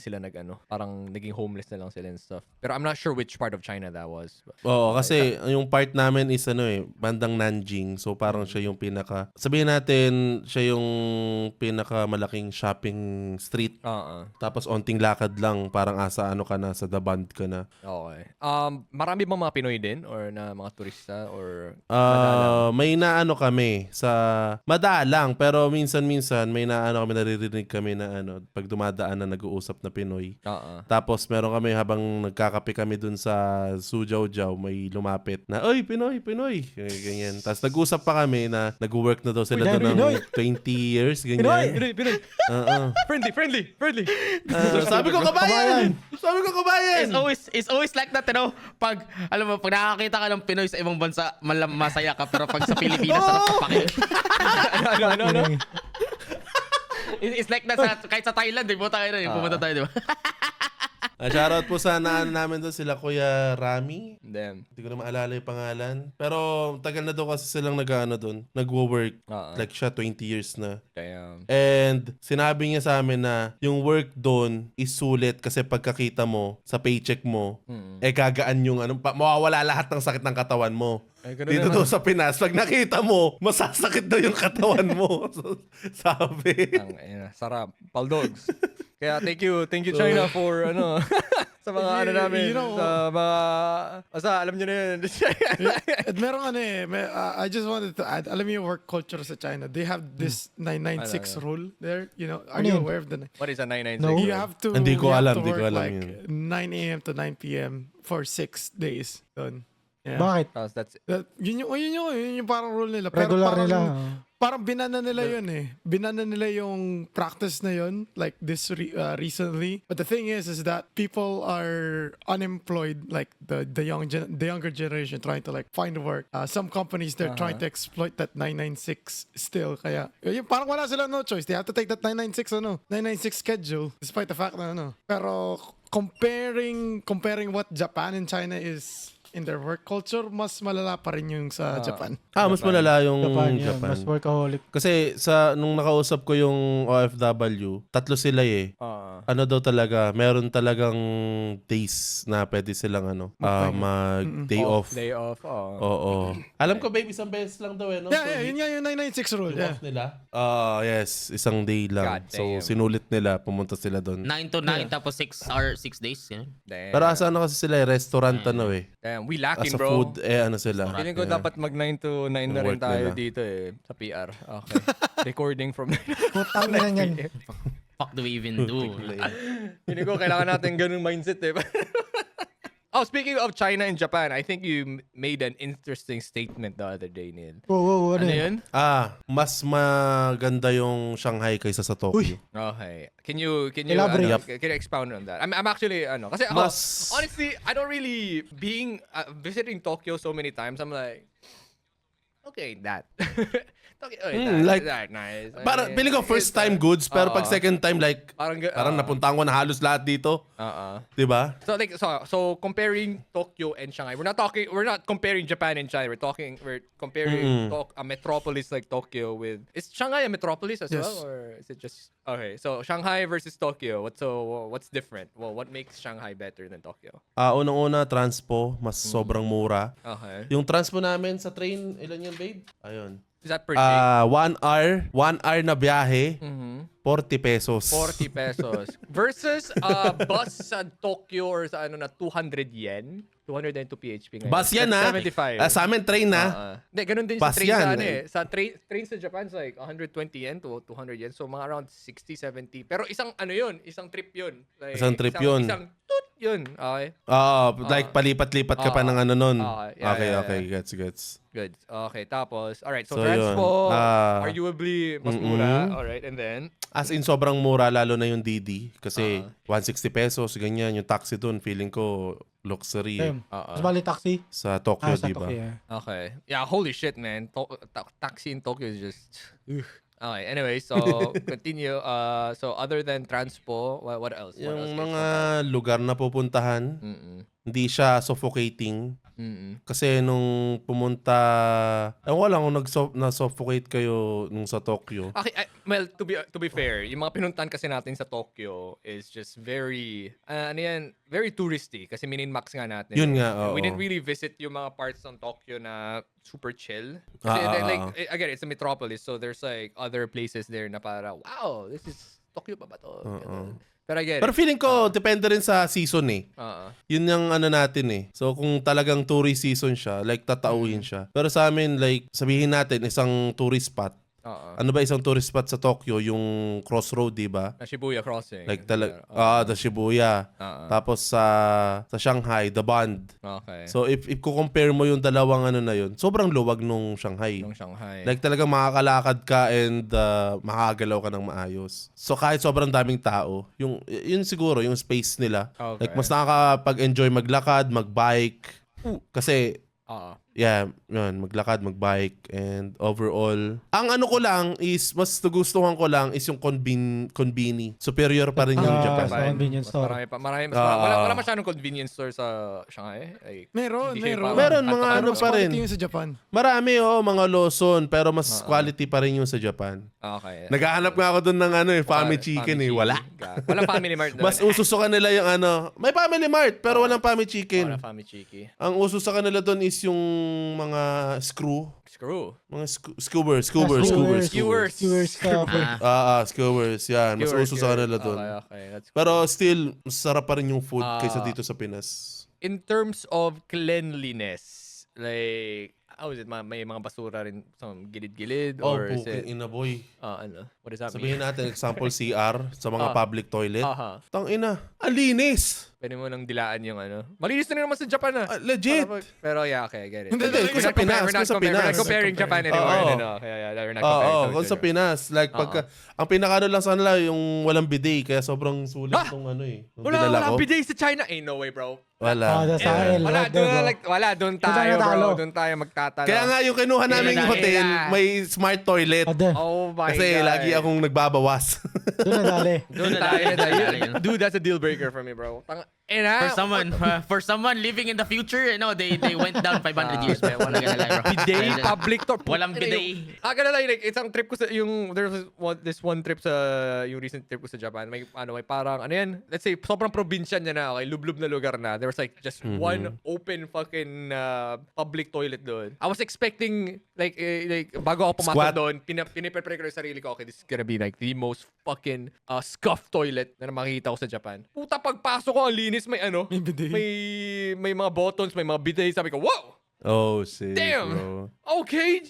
sila parang naging homeless na lang sila and stuff. Pero I'm not sure which part of China that was. Oo, kasi yung part namin is bandang Nanjing. So parang siya yung sabihin natin, siya yung pinakamalaking shopping street. Tapos onting lakad lang, parang asa ka na, sa Daband ka na. Okay. Marami bang mga Pinoy din or na mga turista or madalang? May kami sa madalang, pero minsan may kami, naririnig kami na pag dumadaan na nag-uusap na Pinoy. Tapos meron kami habang nagkakape kami dun sa Suzhou, may lumapit na, "Oy, Pinoy." Ganyan. Tapos nag-usap pa kami na nag-work na daw sila doon Pinoy. ng 20 years, ganyan. Pinoy. Friendly. Sabi ko, kabayan! It's always like that, pag nakakita ka ng Pinoy sa ibang bansa, masaya ka, pero pag sa Pilipinas, sarap sa pakinig. Ano? It's like that kahit sa Thailand, pumunta tayo, di ba? Shoutout po sa namin doon sila Kuya Rami. Damn. Hindi ko na maalala yung pangalan. Pero tagal na daw kasi silang doon. Nagwo-work. Like siya 20 years na. Damn. And sinabi niya sa amin na yung work doon is sulit kasi pagkakita mo sa paycheck mo, gagaan yung mawawala lahat ng sakit ng katawan mo. Dito daw sa Pinas, pag nakita mo, masasakit daw yung katawan mo. So, sabi. Sarap. Paldogs. Kaya thank you China for sa mga namin, sa mga alam niyo na yun. At meron I just wanted to add, alam mo yung work culture sa China, they have this 996 rule there, are you aware of the What is a 996? No. you have to Hindi ko you have alam, to hindi ko work alam like yun. 9 a.m. to 9 p.m. for 6 days doon. Yeah. Bakit? That's Yun yung parang rule nila. Regular parang, nila. Parang binana nila yun eh. Binana nila yung practice na yun, like this recently. But the thing is that people are unemployed, like the younger generation trying to like find work. Some companies, they're trying to exploit that 996 still. Kaya, yung parang wala sila no choice. They have to take that 996 schedule, despite the fact na Pero comparing what Japan and China is in their work culture, mas malala pa rin yung sa Japan. Mas malala yung Japan. Japan. Mas workaholic. Kasi nung nakausap ko yung OFW, 3 sila eh. Daw talaga, meron talagang days na pwede silang mag-day off. day off. Oo. Alam ko babe, isang beses lang daw no? Yeah, yun nga yung 996 rule. Yung Yeah. off nila? Yes, isang day lang. God So damn. sinulit nila, pumunta sila doon. 9 to 9, tapos 6 days. Ganun. Damn. Pero asa kasi sila restaurant eh. Damn, we lacking, Asa bro. food sila. Feeling ko dapat mag 9 to 9 na rin Work tayo nila. dito sa PR. Okay. Recording from Putang ina yan. Fuck do we even do? Feeling ko kailangan natin ganung mindset eh. Oh, speaking of China and Japan, I think you made an interesting statement the other day, Neil. Wow, Ano yun? Mas maganda yung Shanghai kaysa sa Tokyo. Uy. Okay. Can you Elaborate. can you expound on that? I'm actually kasi ako, honestly, I don't really visiting Tokyo so many times. I'm like, okay, that. Okay, that nice. Para feeling ko first time goods, pero pag second time like Parang napuntahan ko na halos lahat dito. 'Di ba? So comparing Tokyo and Shanghai, we're not comparing Japan and China. We're comparing a metropolis like Tokyo with. Is Shanghai a metropolis as well, or is it just okay? So Shanghai versus Tokyo. What's different? Well, what makes Shanghai better than Tokyo? Unang-una transpo, mas sobrang mura. Okay. Yung transpo namin sa train, ilan yun, babe? Ayun. Is that per day? 1 hour na biyahe, 40 pesos. 40 pesos. Versus bus sa Tokyo or sa 200 yen. 202 PHP ngayon. Bus yan That's ha. 75. Sa amin train na. Hindi, ganun din Bus sa train yan, Sa train sa Japan, it's like 120 yen to 200 yen. So, mga around 60, 70. Pero isang trip yun. Like, Isang trip yun. Isang toot, yun. Okay. Like palipat-lipat ka pa ng ano nun. yeah, Okay, yeah, okay. Gets. Good. Okay, tapos, alright. So, So, yun. transpo, Ah. arguably, mas mura. Alright, and then? As in, sobrang mura, lalo na yung DD. Kasi 160 pesos, ganyan. Yung taxi dun, feeling ko luxury Damn. Mas bali taxi. sa Tokyo, Sa di ba? Tokyo, yeah. Okay. Yeah, holy shit, man. Taxi in Tokyo is just... Okay, anyway, so, continue. So, other than transpo, what else? What else Yung gets mga profile? lugar na pupuntahan, hindi siya suffocating. Kasi nung pumunta, ewan ko lang kung na-suffocate kayo nung sa Tokyo. Okay, well, to be fair, yung mga pinuntahan kasi natin sa Tokyo is just very, ano yan, very touristy. Kasi min-max nga natin. Yun nga, oo. We didn't really visit yung mga parts ng Tokyo na super chill. Kasi like, again, it's a metropolis, so there's like other places there na para, wow, this is Tokyo pa ba to? Ganun. Pero I get Pero it. feeling ko, depende rin sa season eh. Oo. Yun yung ano natin eh. So kung talagang tourist season siya, like tatauhin siya. Pero sa amin, like sabihin natin isang tourist spot. Oo. Ano ba isang tourist spot sa Tokyo? Yung Crossroad, di ba? Na Shibuya Crossing. Like the Shibuya. Tapos sa Shanghai, the Bond. Okay. So if ko-compare mo yung dalawang ano na yun, sobrang luwag nung Shanghai. Nung Shanghai. Like talagang makakalakad ka and makakagalaw ka ng maayos. So kahit sobrang daming tao, yun siguro yung space nila. Okay. Like mas nakakapag-enjoy maglakad, magbike. Kasi Oo. yeah, yun, maglakad, magbike, and overall. Ang ano ko lang is, mas nagustuhan ko lang is yung konbini. Superior pa rin yung Japan. Sa convenience store. Wala masyadong convenience store sa Shanghai. Like, Meron. Meron, mga ano Mas pa rin. quality yung sa Japan. Marami, mga Lawson, pero mas quality pa rin yung sa Japan. Okay. Naghahanap nga ako dun ng family chicken eh. Wala. Walang family mart doon. Mas uso sa kanila yung may family mart, pero walang family chicken. Wala family chiki. Ang uso sa kanila dun is yung mga screw. Mga skewers. Skewers. Skewers, yan. Mas uso sa kanila dun. Okay. That's cool. Pero still, masarap pa rin yung food kaysa dito sa Pinas. In terms of cleanliness, like, how is it? May mga basura rin sa gilid-gilid? Or is it... Ina boy. Ano? What does that Sabihin mean? natin, example CR sa mga public toilet. Tang ina, ang linis. Pwede mo nang dilaan yung ano. Malinis na rin naman sa Japan Legit. Pero yeah, okay, I get it. Hindi, kung sa Pinas, We're not comparing Japan anymore. No, yeah, we're not comparing. Oo, kung sa Pinas, like pagka, ang pinakano lang sa kanila yung walang bidet, kaya sobrang sulit tong ano eh. Nung dinala Wala ko. bidet sa China. Ain't no way, bro. Wala. Doon tayo, bro. Doon tayo magtatalo. Kaya nga yung kinuha namin yung hotel, may smart toilet. Oh my Kasi God. lagi akong nagbabawas. Doon na dali. Doon na tayo. Dude, that's a deal breaker for me, bro. For someone living in the future, they went down 500 years, man. Wala ganala, bro. Bidet, public to. Walang bidet. Like, isang trip ko sa, there was this one trip sa, yung recent trip ko sa Japan, may parang, ano yan, let's say, sobrang probinsya niya na, okay, lublub na lugar na. There was like, just one open fucking public toilet doon. I was expecting, like bago ako pumasok Squat. doon, piniprepare ko yung sarili ko, okay, this is gonna be like the most fucking scuffed toilet na makikita ko sa Japan. Puta, pagpasok ko, ang linis, may ano, May bidet. may mga buttons, may mga bidet. Sabi ko, wow! Oh, shit, Damn! bro. Okay!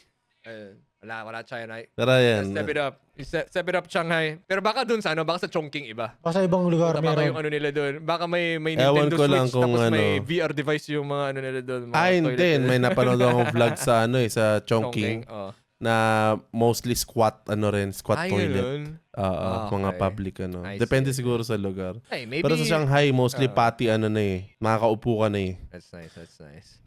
Wala China. Tara yan. Step it up. Step it up, Shanghai. Pero baka dun sa baka sa Chongqing iba. Basta ibang lugar Baka yung meron. ano nila dun. Baka may Ewan Nintendo ko lang Switch kung tapos may ano. VR device yung mga ano nila dun. mga Hindi. toilet nila. May napanood akong vlog sa sa Chongqing Oh. na mostly squat Ay, toilet. ganun. Mga okay. public I Depende see. siguro sa lugar. Hey, maybe... Pero sa Shanghai, mostly pati makakaupo ka na eh. That's nice.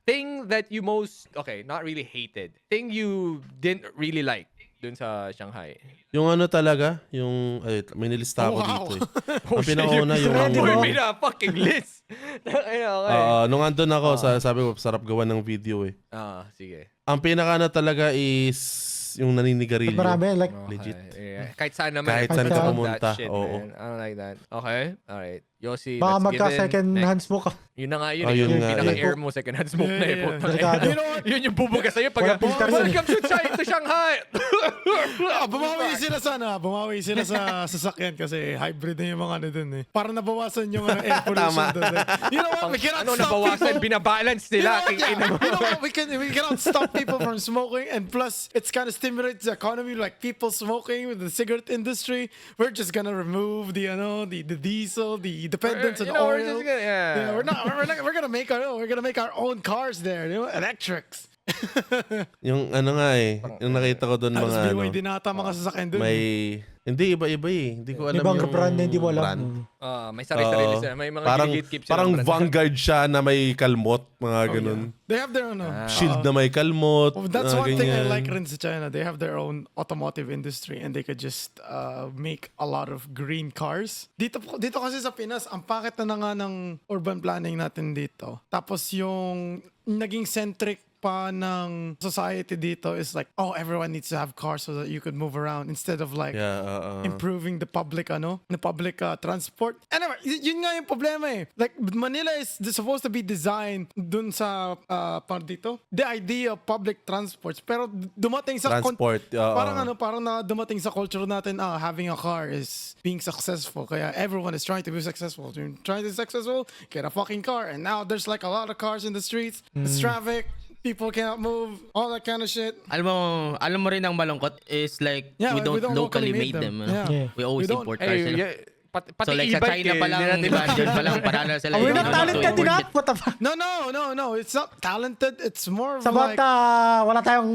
Thing that you most... Okay, not really hated. Thing you didn't really like dun sa Shanghai. Yung ano talaga, may nilista ako dito eh. Ang pinakauna yung... You made a fucking list. Okay. Nung andun ako, sabi ko, sarap gawa ng video eh. Sige. Ang pinaka na talaga is yung naninigarilyo. Marami, like, Legit. Yeah. Kahit saan naman. Kahit saan ka That pumunta, shit, oo. man. I don't like that. Okay. Alright. Yossi, baka let's magka give in. second Next. hand smoke ka. Yun na nga yun. Oh, yun yung nga, pinaka-air mo, second hand smoke na eh. Yeah. Putang Delikado. ina. Yun yung bubuga sa'yo pag Wala filter yun eh. welcome to Shanghai. Bumawi sila sa sasakyan kasi hybrid na yung mga ano dun eh. Para nabawasan yung air pollution dun eh. You know what? We cannot stop nabawasan, people. binabalance You know nila. what? Yeah. You know what? We cannot stop people from smoking, and plus it's kind of stimulates the economy, like people smoking with the cigarette industry. We're just gonna remove the diesel, the dependence on we're oil. just gonna, Yeah, we're gonna make our own cars there, electrics. Yung ano nga yung nakita ko doon Tapos mga BYD nata mga sasakyan doon. may hindi iba-iba Hindi ko alam Ibang yung brand na hindi mo alam. brand. may sarili Oo. sila. May mga parang gatekeep sila. parang ng brand. Vanguard siya na may kalmot, mga ganun. They have their own. Shield na may kalmot. That's one thing I ganyan. like rin sa China. They have their own automotive industry and they could just make a lot of green cars. Dito kasi sa Pinas, ang pakit na nga ng urban planning natin dito. Tapos yung naging centric pa ng society dito is like, oh, everyone needs to have cars so that you could move around instead of like improving the public transport. Anyway, yun nga yung problema eh. Like Manila is supposed to be designed dun sa dito, the idea of public transports, pero dumating sa Transport, parang na dumating sa culture natin, having a car is being successful. Kaya everyone is trying to be successful. You're trying to be successful, get a fucking car. And now there's like a lot of cars in the streets. It's traffic. People cannot move, all that kind of shit. Alam mo rin ang malungkot is like Yeah, we don't locally made them. Yeah. Yeah. We always We don't- import cars. Pati So like sa e-bike, China pa lang, di ba? Diyan pa lang parang sila. We're you not know, talented to import enough. it. What the fuck? No. It's not talented. It's more of Sa like... wala tayong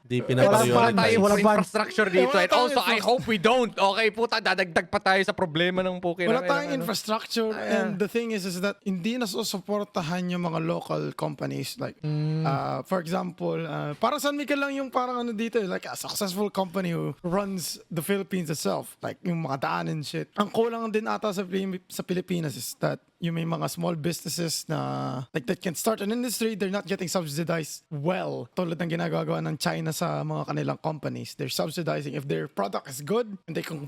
Di Wala Wala pinaprioritize. tayong Walang ban- infrastructure dito. Wala And tayong also, I hope we don't. Okay, puta, dadagdag pa tayo sa problema ng Pukin. Wala tayong infrastructure and the thing is that hindi nasusuportahan yung mga local companies like for example parang San Miguel lang yung parang ano dito like a successful company who runs the Philippines itself like yung mga daan and shit. Ang kulang din ata sa Pilipinas is that yung may mga small businesses na like that can start an industry, they're not getting subsidized well. Tulad ng ginagawa ng China sa mga kanilang companies. They're subsidizing if their product is good and they can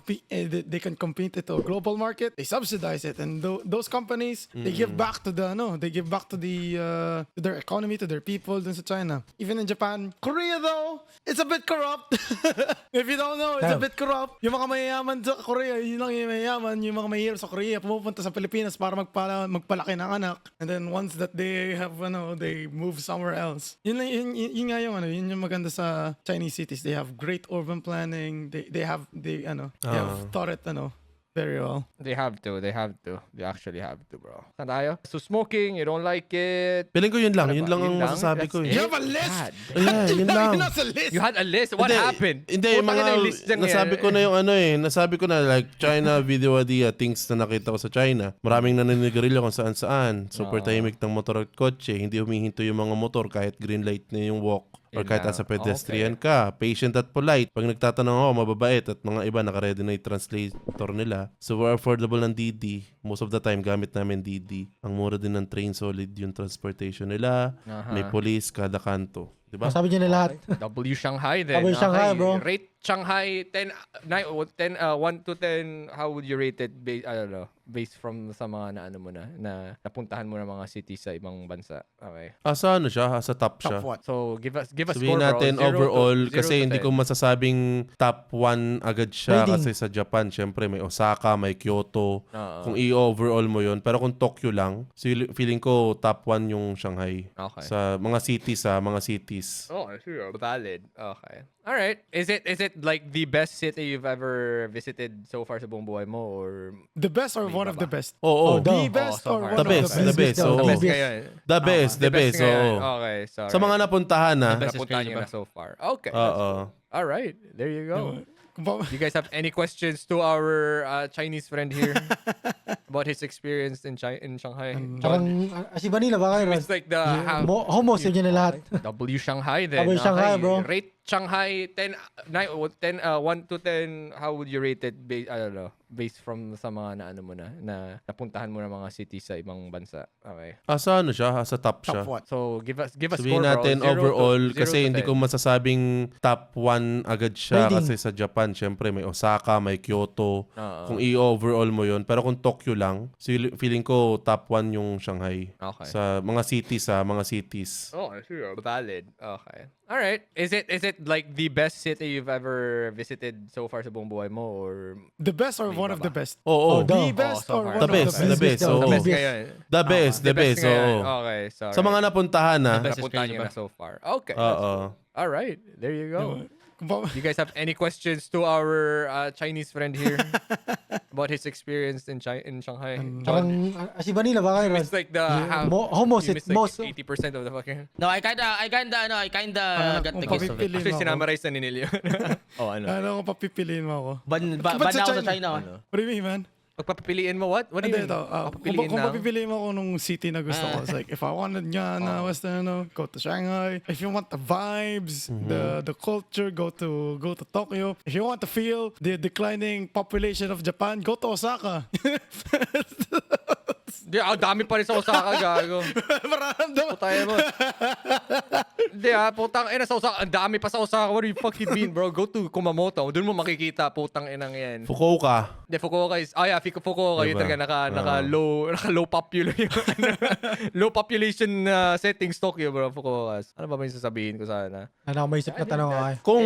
compete it to a global market, they subsidize it. And those companies, they give back to to their economy, to their people dun sa China. Even in Japan, Korea though, it's a bit corrupt. If you don't know, it's a bit corrupt. Yung mga mayayaman sa Korea, yun lang yung mayayaman, yung mga mahirap sa Korea, pumupunta sa Pilipinas para magpalaki ng anak. And then once that they have, they move somewhere else. Yun nga yung, yun yung maganda sa Chinese cities. They have great urban planning. They have thought it, very well. They have to. They actually have to, bro. Saan tayo? So smoking, you don't like it. Feeling ko yun lang. Ano Yun ba? lang ang Yun lang? masasabi ko. That's You Eh. have a list? God. Ayan, yun lang. Yun nasa list. You had a list? What happened? Hindi, Putang mga, ina yung list dyan nasabi yan. ko na yung nasabi ko na like China video idea, things na nakita ko sa China. Maraming naninigarilyo kung saan-saan. Super tahimik ng motor at kotse. Hindi humihinto yung mga motor kahit green light na yung walk. Or Yun kahit lang. asa pedestrian ka. Patient at polite. Pag nagtatanong ako, mababait. At mga iba, nakaredy na yung translator nila. Super affordable ng DD. Most of the time, gamit namin DD. Ang mura din ng train, solid yung transportation nila. May police kada kanto. Diba? Sabi niya na lahat. W Shanghai then. W Shanghai, bro. Rate Shanghai 1 to 10, how would you rate it based from sa mga na napuntahan mo ng mga cities sa ibang bansa. Okay. Sa ano siya? Sa top siya. Top what? So give us Sabihin score, bro. natin 0 to- overall 0 kasi to hindi 10. ko masasabing top 1 agad siya Rating. kasi sa Japan syempre may Osaka, may Kyoto. Oo. Kung i-overall mo yon pero kung Tokyo lang, feeling ko top 1 yung Shanghai. Okay. Sa mga cities. Oh, sure. Valid. Okay. All right. Is it like the best city you've ever visited so far sa buong buhay mo or The best or May one iba of ba? the best? Oo. The Oh, best so or far. one The of best, the the best? best. The Oo. best ngayon? The best, the best. ngayon. Oo. Okay, sorry. Sa mga napuntahan na. best is napuntahan crazy nyo ba? na so far. Okay. Oo. All right. There you go. Kung pa- You guys have any questions to our Chinese friend here about his experience in Shanghai? Parang si Vanilla ba kayo? It's like the Homo, sabi niya na lahat. W Shanghai then. W Shanghai, bro. Rate Shanghai 1 to 10, how would you rate it based from sa mga na napuntahan mo ng mga cities sa ibang bansa. Okay. Sa ano siya? Sa top siya. Top what? So give us Sabihin score, natin bro. 0 overall to kasi hindi 10. ko masasabing top 1 agad siya Rating. kasi sa Japan syempre may Osaka, may Kyoto. Oo. Kung i-overall mo yon pero kung Tokyo lang, feeling ko top 1 yung Shanghai. Okay. Sa mga cities. Oh, sure. Valid. Okay. All right. Is it like the best city you've ever visited so far sa buong buhay mo or The best or May one iba of ba? the best? Oo. Oh, The best so or far. one The of best, the the best? best. Oo. the best Yes. ngayon? The best, the best. ngayon. Oo. Okay, sorry. Sa mga napuntahan na. The best is napuntahan crazy nyo ba? na so far. Okay. Oo. All right. There you go. You guys have any questions to our Chinese friend here about his experience in Shanghai? Parang, si Vanilla ba kayo? It's like the Almost, you it missed like most. 80% of the fucking. No, I kinda got the kung gist of it. papipiliin Actually, mo ako. sinamarize na ni Nilio. Oh, ano? Ano kung papipiliin mo ako? Ban Ba't sa na ako sa China? China. Ano? What do you mean, man? Pagpapiliin mo what? What do you Hindi, mean? ito. Papapiliin Kung na? papipiliin mo ako nung city na gusto ko, it's like, if I wanted nga na Western, go to Shanghai. If you want the vibes, the culture, go to Tokyo. If you want to feel the declining population of Japan, go to Osaka. Hindi, dami pa rin sa Osaka, gago. Mararamdaman. Putay mo. Hindi putang ina sa Osaka. Ang dami pa sa Osaka. What do you fucking mean, bro? Go to Kumamoto. Doon mo makikita, putang inang yan. Fukuoka. Hindi, Fukuoka is... Fukuoka. Yun Diba? talaga naka-low population settings Tokyo, bro. Fukuoka. Ano ba may sasabihin ko sana? Ano ako maisip na tanong ay. Kung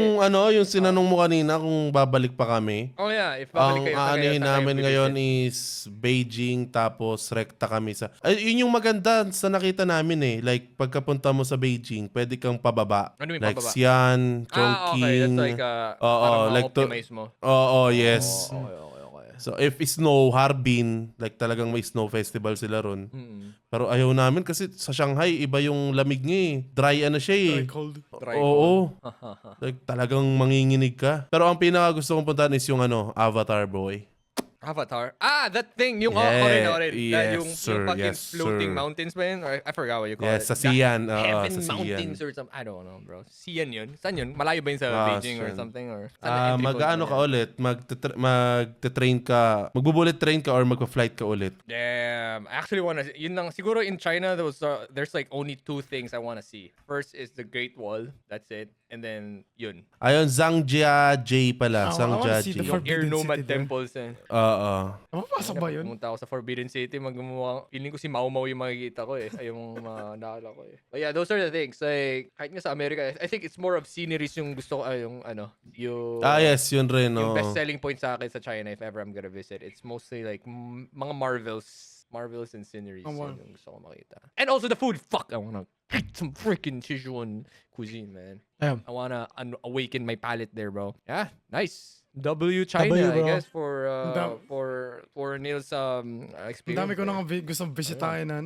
yung sinanong mo kanina, kung babalik pa kami, Oh yeah, if ang babalik kayo, aanihin saan kayo namin visit? ngayon is Beijing, tapos rekta kami sa... Ay, yun yung maganda sa nakita namin eh. Like, pagkapunta mo sa Beijing, pwede kang pababa. Ano yung like pababa? Xi'an, Okay. Chongqing. That's like, Oo, parang like to- optimize mo. Oo, yes. Okay. So, if snow, Harbin, like talagang may snow festival sila ron. Pero ayaw namin kasi sa Shanghai, iba yung lamig niya eh. Dry siya eh. Like cold. Dry Oo. Like talagang manginginig ka. Pero ang pinaka gusto kong puntahan is yung Avatar Boy. Avatar. That thing. Yung Yeah, orin. yes, Yung sir, fucking yes, floating sir. mountains ba yun? Or I forgot what you call Yes, it. sa Xi'an. Heaven Sa Xi'an. Mountains or something. I don't know, bro. Xi'an yun? Saan yun? Malayo ba yun sa Beijing or Xi'an. something? Or saan ang entry point Mag-ano mo ka yan? ulit? Magte-train ka. Magbo-bullet train ka or magpa-flight ka ulit. Damn. I actually wanna... Yun lang. Siguro in China, there's like only two things I wanna see. First is the Great Wall. That's it. And then, yun. Ayun, Zhangjiajie pala. I wanna see Zhangjiajie. the Yung air Forbidden nomad City there. temples. Oo. Mapapasok ba yun? Pumunta ako sa Forbidden City, feeling ko si Mau Mau yung makikita ko eh. Ay, yung nakala ko eh. But yeah, those are the things. Like, kahit nga sa America, I think it's more of sceneries yung gusto ko, yung Yes, yun rin. yung oo. best selling point sa akin sa China if ever I'm gonna visit. It's mostly like mga Marvels and sceneries. Oh, wow. Yun yung gusto ko makita. And also the food. Fuck, I wanna eat some freaking Sichuan cuisine, man. Ayun. I wanna awaken my palate there, bro. Yeah, nice. W China, W, I bro. guess for dam- Neil's Ang experience. dami ko there. nang gustong bisitahin na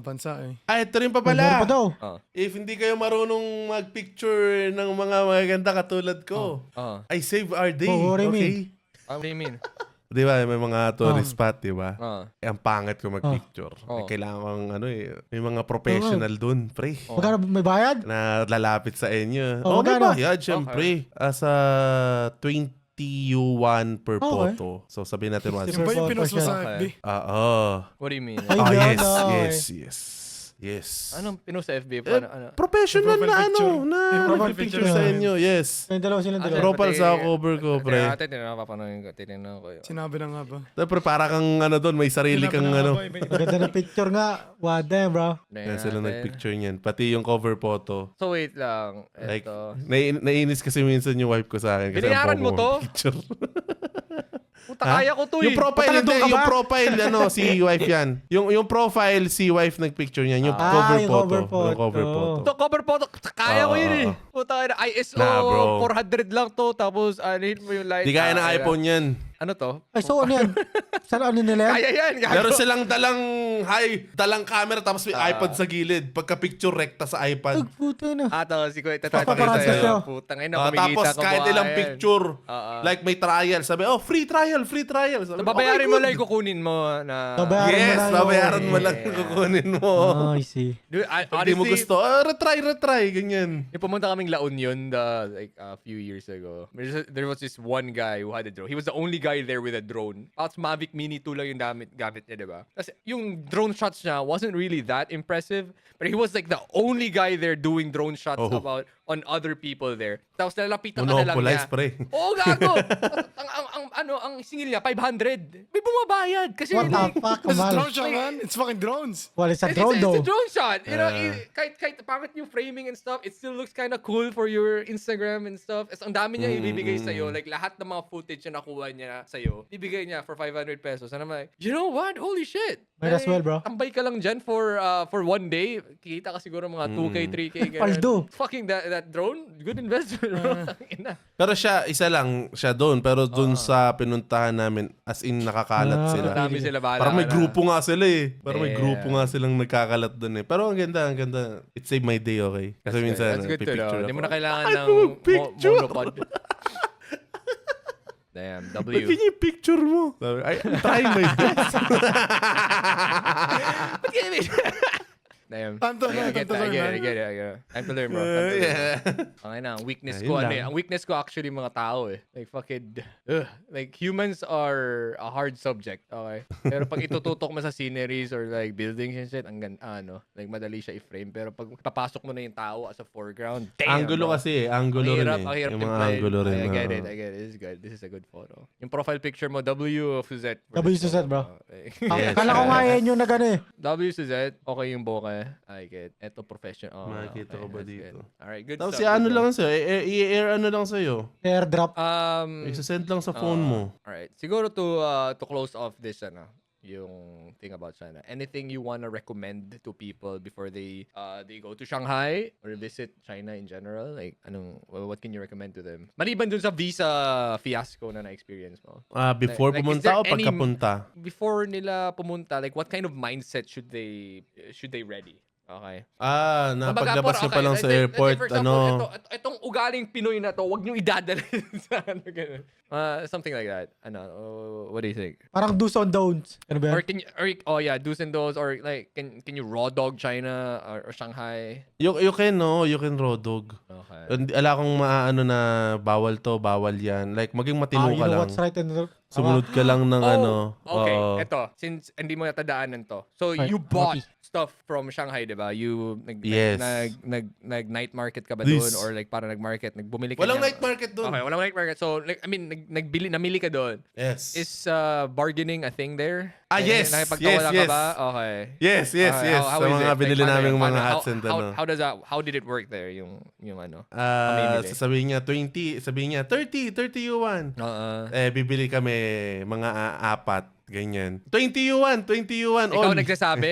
bansa eh. Ay, ito rin pa Meron pala. pa daw. If hindi kayo marunong mag-picture ng mga maganda katulad ko, I save our day. Oh, what do you okay? What do you mean? Di ba, may mga tourist spot, di ba? Eh, ang pangit ko mag-picture. Oh. Kailangan kong, may mga professional dun, pre. Magkano may bayad? Na lalapit sa inyo. Oh, May magkano? bayad, syempre. Sa 20 yuan per Okay. photo. So, sabihin natin once. Yung ba yung photo pinost mo siya. sa Okay. FB? What do you mean? Ay, Oh, ganun, yes, okay. yes. Anong pinost sa FB? Ano? Professional Profile na picture. na Yung profile picture picture. sa inyo, yes. May dalawa silang dalawa. Profile sa cover ko, pre. Ate, tinanong ko yun. Sinabi na nga ba? Pre, para kang doon, may sarili Sinabi kang na nga ano. ba, may- Maganda ng picture nga. What damn, bro. Yan sila nagpicture niyan. Pati yung cover photo. So wait lang. Like, Ito. naiinis kasi minsan yung wife ko sa akin. Kasi Binayaran mo to? Picture. Puta, kaya ko to eh. Yung profile, Pataka hindi. doon ka Yung ba? profile, si wife yan. Yung profile, si wife nagpicture niyan. Yung cover yung photo. cover Yung photo. cover photo. Ito, cover photo. Kaya ko yun eh. Puta, ISO Nah, bro. 400 lang to. Tapos, anuhin mo yung light. Di kaya ng iPhone yan. Ano to? Ay, so ano yan? Saan ano nila yan? Kaya yan. gago. Meron silang dalang camera tapos may iPod sa gilid. Pagka-picture rekta sa iPad. Puta na. Ito, si Kuya. Paparazzi sa'yo. Putang ina, Tapos kumikita ko kahit ba ilang yan? picture. Like may trial. Sabi, free trial. Sabi, Babayarin okay, mo good. lang, kukunin mo na... Babayaran mo Yes, lang. babayaran mo Yeah. lang kukunin mo. Oh, I see. Dude, Pag di mo honestly, gusto, retry, ganyan. yung pumunta kaming La Union like a few years ago. There was this one guy who had a drone. He was the only guy there with a drone. Tapos Mavic Mini 2 lang yung gamit niya, diba? Kasi yung drone shots niya wasn't really that impressive. But he was like the only guy there doing drone shots Oh. on other people there. Tapos nalapitan ka na lang Monopolize, niya. pre. Oo, gago! ang singil niya, 500. May bumabayad. Kasi What the like, fuck, It's a man? drone shot, man. It's fucking drones. Well, it's a It's drone a though. drone shot. You know, Yeah. kahit pangit yung framing and stuff, it still looks kind of cool for your Instagram and stuff. As ang dami niya ibibigay sa'yo. Like, lahat ng mga footage na nakuha niya sa'yo, ibigay niya for 500 pesos. And I'm like, you know what? Holy shit. Might as well, bro. Tambay ka lang dyan for one day. Kikita ka siguro mga 2K, 3K. ganun. Paldo. Fucking that that drone, good investment, bro. Ina. Pero isa lang siya doon. Pero doon sa pinuntahan namin, as in nakakalat sila. Dami sila, bahala Parang may ka na. grupo nga sila eh. Parang may Yeah. grupo nga silang nagkakalat doon eh. Pero ang ganda. It saved my day, okay? Kasi minsan, That's good to know. pipicture Hindi mo ako. na kailangan Ay, ng picture! monopod. Damn, Ba't W. yun yung picture mo? Sabi, I'm trying my best. Damn. Time to learn, I get time to it, learn, I get it. Time to learn, bro. Time to learn. Yeah. Okay na, ang weakness Yeah, ko, yun ano eh. lang. Ang weakness ko actually mga tao eh. Like fucking, like humans are a hard subject, okay? Pero pag itututok mo sa sceneries or like buildings and shit, like madali siya i-frame. Pero pag papasok mo na yung tao as a foreground, damn, Angulo bro. kasi eh. Angulo rin eh. Ang hirap Yung mga i-play. angulo rin. I get oo. it, I get it. This is good. This is a good photo. Yung profile picture mo, W Suzette. W Suzette, bro. Yes. Akala ko nga yan yung nagano eh. W Suzette, okay yung bokeh. I get. Eto professional. Makikita ko ba that's dito? good. Alright, good Tapos stuff. si ano good lang sa'yo. I-air ano lang sa'yo. Airdrop. stuff. I-send lang sa phone mo. Alright. Siguro to close off this, yung thing about China. Anything you wanna recommend to people before they go to Shanghai or visit China in general? Like, what can you recommend to them? Maliban dun sa visa fiasco na na-experience mo. Before Like, is pumunta there o pagkapunta? Before nila pumunta, like what kind of mindset should they ready? Okay. Na Kumbaga, paglabas nyo pa lang sa let's say, airport, for example, itong ugaling Pinoy na to, wag nyo idadala sa ganun. Something like that. What do you think? Parang do's and don'ts. Ano ba yan? Or can you, do's and don'ts, or like, can you raw dog China or Shanghai? You can raw dog. Okay. Ala kong maano na bawal to, bawal yan. Like, maging matino You ka know lang. what's right and wrong. Sumunod ka lang ng Okay, oo. eto. Since hindi mo natadaanan to. So, Right, you bought okay. stuff from Shanghai, di ba? You, Yes. nag night market ka ba This- doon? Or like, parang nag-market, bumili ka Walang ng- night market doon. Okay, walang night market. So, like, I mean, namili ka doon. Yes. Is bargaining a thing there? Yes. Nakipagtawalan Yes, ka ba? Okay. Yes. Okay, how Sa is mga it? binili Like, naming paano mga yan? hats and ano. How did it work there? Yung pamimili? Sasabihin niya 20, sabihin niya 30 yuan. Bibili kami mga apat, ganyan. 20 yuan. Ikaw on. nagsasabi?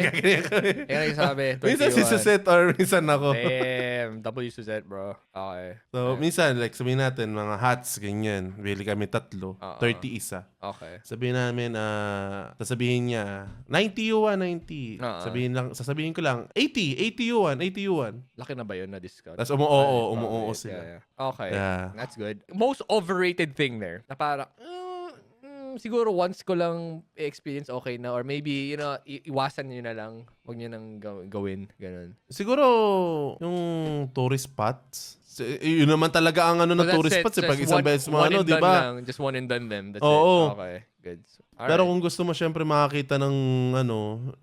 Ikaw nagsasabi. Minsan si 21. Suzette or minsan ako. Damn. W Suzette, bro. Okay. So, minsan, like, sabihin natin, mga hats, ganyan. Bili kami 3, 30 isa. Okay. Sabihin namin, sasabihin niya, 90 yuan, 90. Sasabihin ko lang, 80 yuan. Laki na ba yun na discount? Tapos umuoo sila. Yeah. Okay. Yeah. That's good. Most overrated thing there na parang, siguro once ko lang experience okay na, or maybe, iwasan nyo na lang. Huwag nyo nang gawin. Ganun. Siguro, yung tourist spots. Yun naman talaga ang ano ng So that's tourist it. spots. Pag Just isang one- beses mo, one and di done ba? lang. Just one and done them. That's Oo. it. Okay. Good. Pero kung gusto mo syempre makakita ng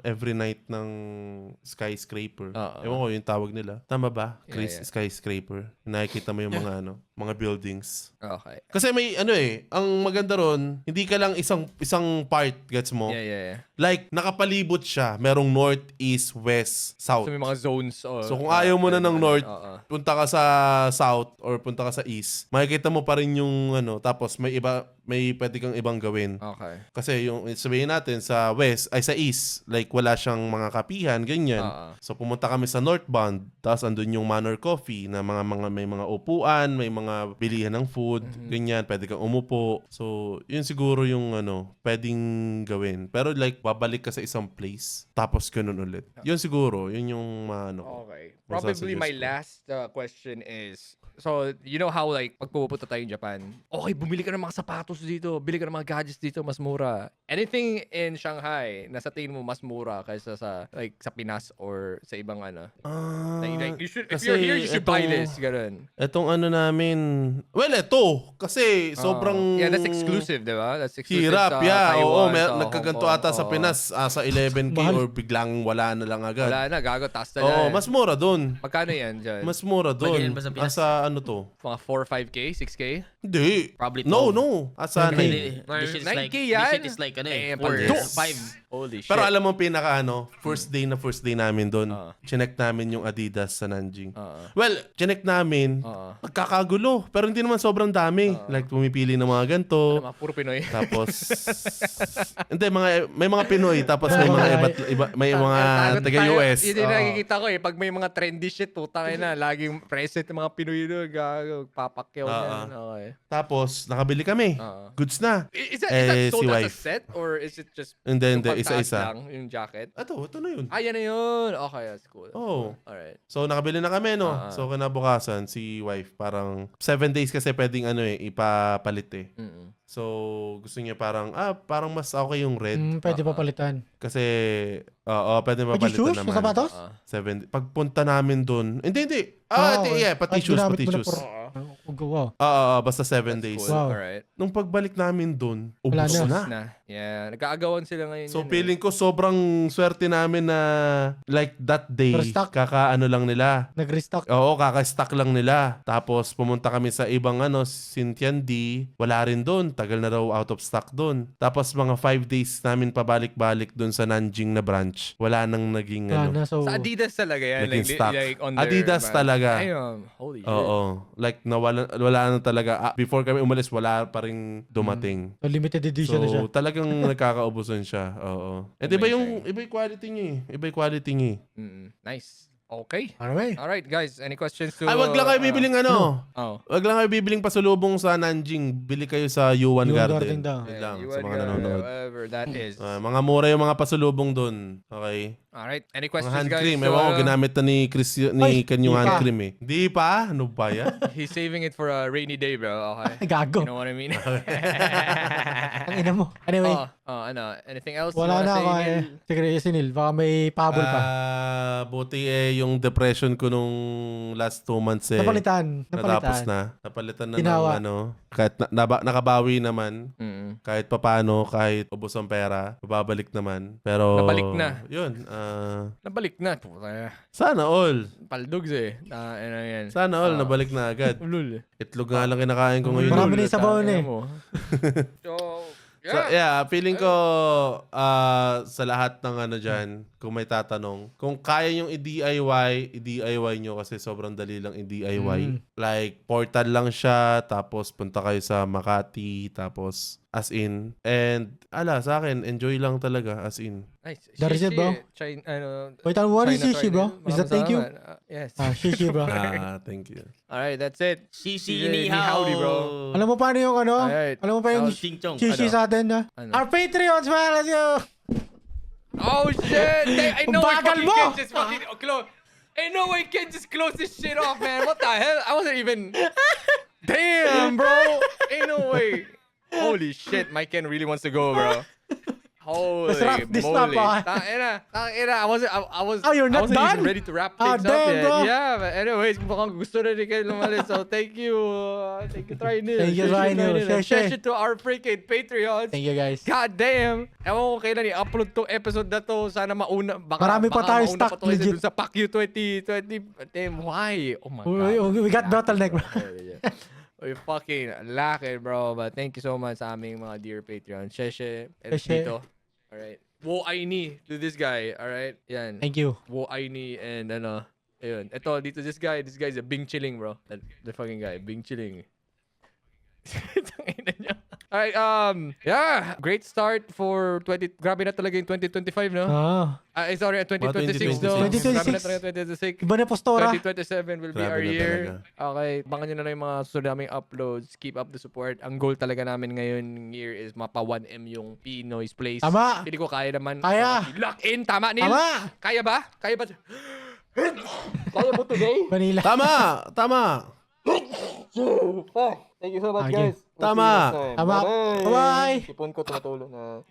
every night ng skyscraper. Ewan ko yung tawag nila. Tama ba? Yeah. Skyscraper. Nakikita mo yung mga mga buildings. Okay. Kasi may ang maganda ron, hindi ka lang isang part, gets mo? Yeah. Like, nakapalibot siya. Merong north, east, west, south. So may mga zones. So kung ayaw mo na ng north, punta ka sa south or punta ka sa east, makikita mo pa rin yung tapos may pwede kang ibang gawin. Okay. Kasi yung sabihin natin sa west, ay sa east, like wala siyang mga kapihan, ganyan. So pumunta kami sa northbound, tapos andun yung Manor Coffee na may mga upuan, may mga bilihan ng food, ganyan, pwede kang umupo. So yun siguro yung pwedeng gawin. Pero like babalik ka sa isang place, tapos ganun ulit. Yun siguro, yun yung Okay. Probably my last question is, so, you know how like, pag pupunta tayo in Japan, okay, bumili ka ng mga sapatos dito, bili ka ng mga gadgets dito, mas mura. Anything in Shanghai na sa tingin mo mas mura kaysa sa Pinas or sa ibang like you should, if you're here, you should buy this. Ganun. Etong namin, well, eto, kasi sobrang Yeah, that's exclusive, di ba? That's exclusive hirap, sa yeah. Taiwan, Oo, sa nagkaganto Hong Kong. ata sa Pinas sa 11K or biglang wala na lang agad. Wala na, gago, taas na Oo, yan. mas mura doon. Magkano yan dyan? Mas mura doon. Ganyan ba sa Pinas? Sa ano to? Mga 4, 5K, 6K? Hindi. Probably No, 12. no. Asa na This shit is 9K like, yan? this shit is like, ano Eh, 4, paldos. 5. Holy shit. Pero alam mo pinaka ano, first day namin doon. Chinek namin yung Adidas sa Nanjing. Well, chinek namin. Nagkakagulo. Pero hindi naman sobrang dami. Like pumipili ng mga ganito. Mga puro Pinoy. Tapos hindi may mga Pinoy tapos may mga may mga taga US. Yun yung nakikita ko eh. Pag may mga trendy shit, putang ina, laging present ng mga Pinoy doon. Gago, papakyaw yan. Okay. Tapos nakabili kami. Goods na. Is that Eh, sold si as a wife. set or is it just Hindi, yung pagtaas isa-isa. lang, yung jacket? Ito na yun. Ah, yan na yun. Okay, that's cool. Oh. Alright. So nakabili na kami no. So kinabukasan si wife parang 7 days kasi pwedeng ano eh ipapalit eh. So gusto niya parang parang mas okay yung red Pwede pa palitan. kasi pwede Pati mapalitan shoes? naman. Sapatos? 7 pagpunta namin doon. Hindi. Okay. Pati shoes, pati shoes. Wow. Basta 7 days. Cool. Wow. Alright. Nung pagbalik namin doon, Wala ubos na. na. Yeah, nag-aagawan sila ngayon. So yun, feeling ko sobrang swerte namin na like that day Restock. kakaano lang nila. Nag-restock. Oo, kaka-stock lang nila. Tapos pumunta kami sa ibang Sintian D. Wala rin doon. Tagal na raw out of stock doon. Tapos mga 5 days namin pabalik-balik doon sa Nanjing na branch. Wala nang naging So, Sa Adidas talaga yan. Naging stock. Like on their Adidas brand. talaga. Damn. Holy shit. Oo. Like wala na talaga. Before kami umalis, wala pa rin dumating. limited edition na siya. So, talagang nagkakaubusan siya. Oo. Eh, iba yung quality niya eh. Iba yung quality niya eh. Nice. Okay. Anyway. Alright, guys. Any questions to... Ay, wag lang kayo bibiling Oh. Wag lang kayo bibiling pasulubong sa Nanjing. Bili kayo sa Yuan Garden. daw. Yun lang, You sa would mga go nanonood. wherever that is. Mga mura yung mga pasulubong doon. Okay? Alright. Any Mga questions, hand guys? cream. So, Ewan ko, ginamit na ni Chris, ni Ken yung di hand pa. cream eh. Di pa? Ano ba yan? He's saving it for a rainy day, bro. Okay. Gago. You know what I mean? Ang ina mo. Anyway. Ano? Anything else? Wala you na wanna ako say, eh. Neil? Sige, Sinil. Baka may pahabol pa. Buti yung depression ko nung last 2 months eh. Napalitan. Natapos na. Napalitan na Ginawa. ng kahit nakabawi naman. Kahit papano, kahit ubos ang pera, babalik naman. Pero Nabalik na. Yun. Nabalik na. Puta. Sana all. Paldogs eh. Ano yan. Sana all nabalik na agad. Ulul. Itlog nga lang kinakain ko ngayon. Marami na yung sabaw na eh. So, So, yeah, feeling ko sa lahat ng dyan, kung may tatanong, kung kaya yung i-DIY nyo kasi sobrang dali lang i-DIY. Like, portal lang siya, tapos punta kayo sa Makati, tapos as in. And, sa akin, enjoy lang talaga as in. Nice. That is it, bro. Wait, what is shishi, bro? Is that thank you? Yes. Shishi, bro. Thank you. Alright, that's it. Shishi Ni ni hao. howdy, bro. Alam mo paano yung Alright. Alam mo pa yung Ching chong. shishi Ano? sa atin na? Ano? Our Patreons, man! Let's go! Oh shit! I know I Bagal fucking mo! can't just fucking close. Ain't no way can't just close this shit off, man. What the hell? I wasn't even. Damn, bro. Ain't no way. Holy shit, my Ken really wants to go, bro. Holy Let's wrap this up, moly. Tangina. I was. Oh, you're I not wasn't done? even ready to wrap things up damn, yet. bro. Yeah, but anyways, mukhang gusto na rin kayo lumalis. So thank you. Thank you, Trinil. Thank you, Trinil. Share. to our freaking Patreons. Thank you, guys. God damn! Ewan ko kailan i-upload tong episode na to. Sana mauna. Marami pa tayo mauna stock, pa to kasi legit. dun sa PACU 2020. Damn, why? Oh my God. We got bottleneck, bro. We fucking lack it, bro. But thank you so much sa aming mga dear Patreon. Sheshe. Sheshe. Dito. Alright. Wo Aini to this guy. Alright? Yan. Thank you. Wo Aini and ayun. Ito, dito this guy's a Bing Chilling, bro. The fucking guy. Bing Chilling. Tangina niya. Alright, yeah. Great start for grabe na talaga yung 2025, no? Sorry, 2026, no? 2026. Grabe na talaga 2026. Iba na postura. 2027 will be Grabe our na year. talaga. Okay, abangan nyo na lang yung mga susunod naming uploads. Keep up the support. Ang goal talaga namin ngayon year is mapa 1M yung Pinoy's Place. Tama. Hindi ko kaya naman. Kaya. Lock in. Tama, Neil? Tama. Kaya ba? Kaya ba? Kaya mo today? Manila. Tama! Thank you so much, Okay. guys. Tama. Tama. Bye-bye. Sipon ko tumutulong na.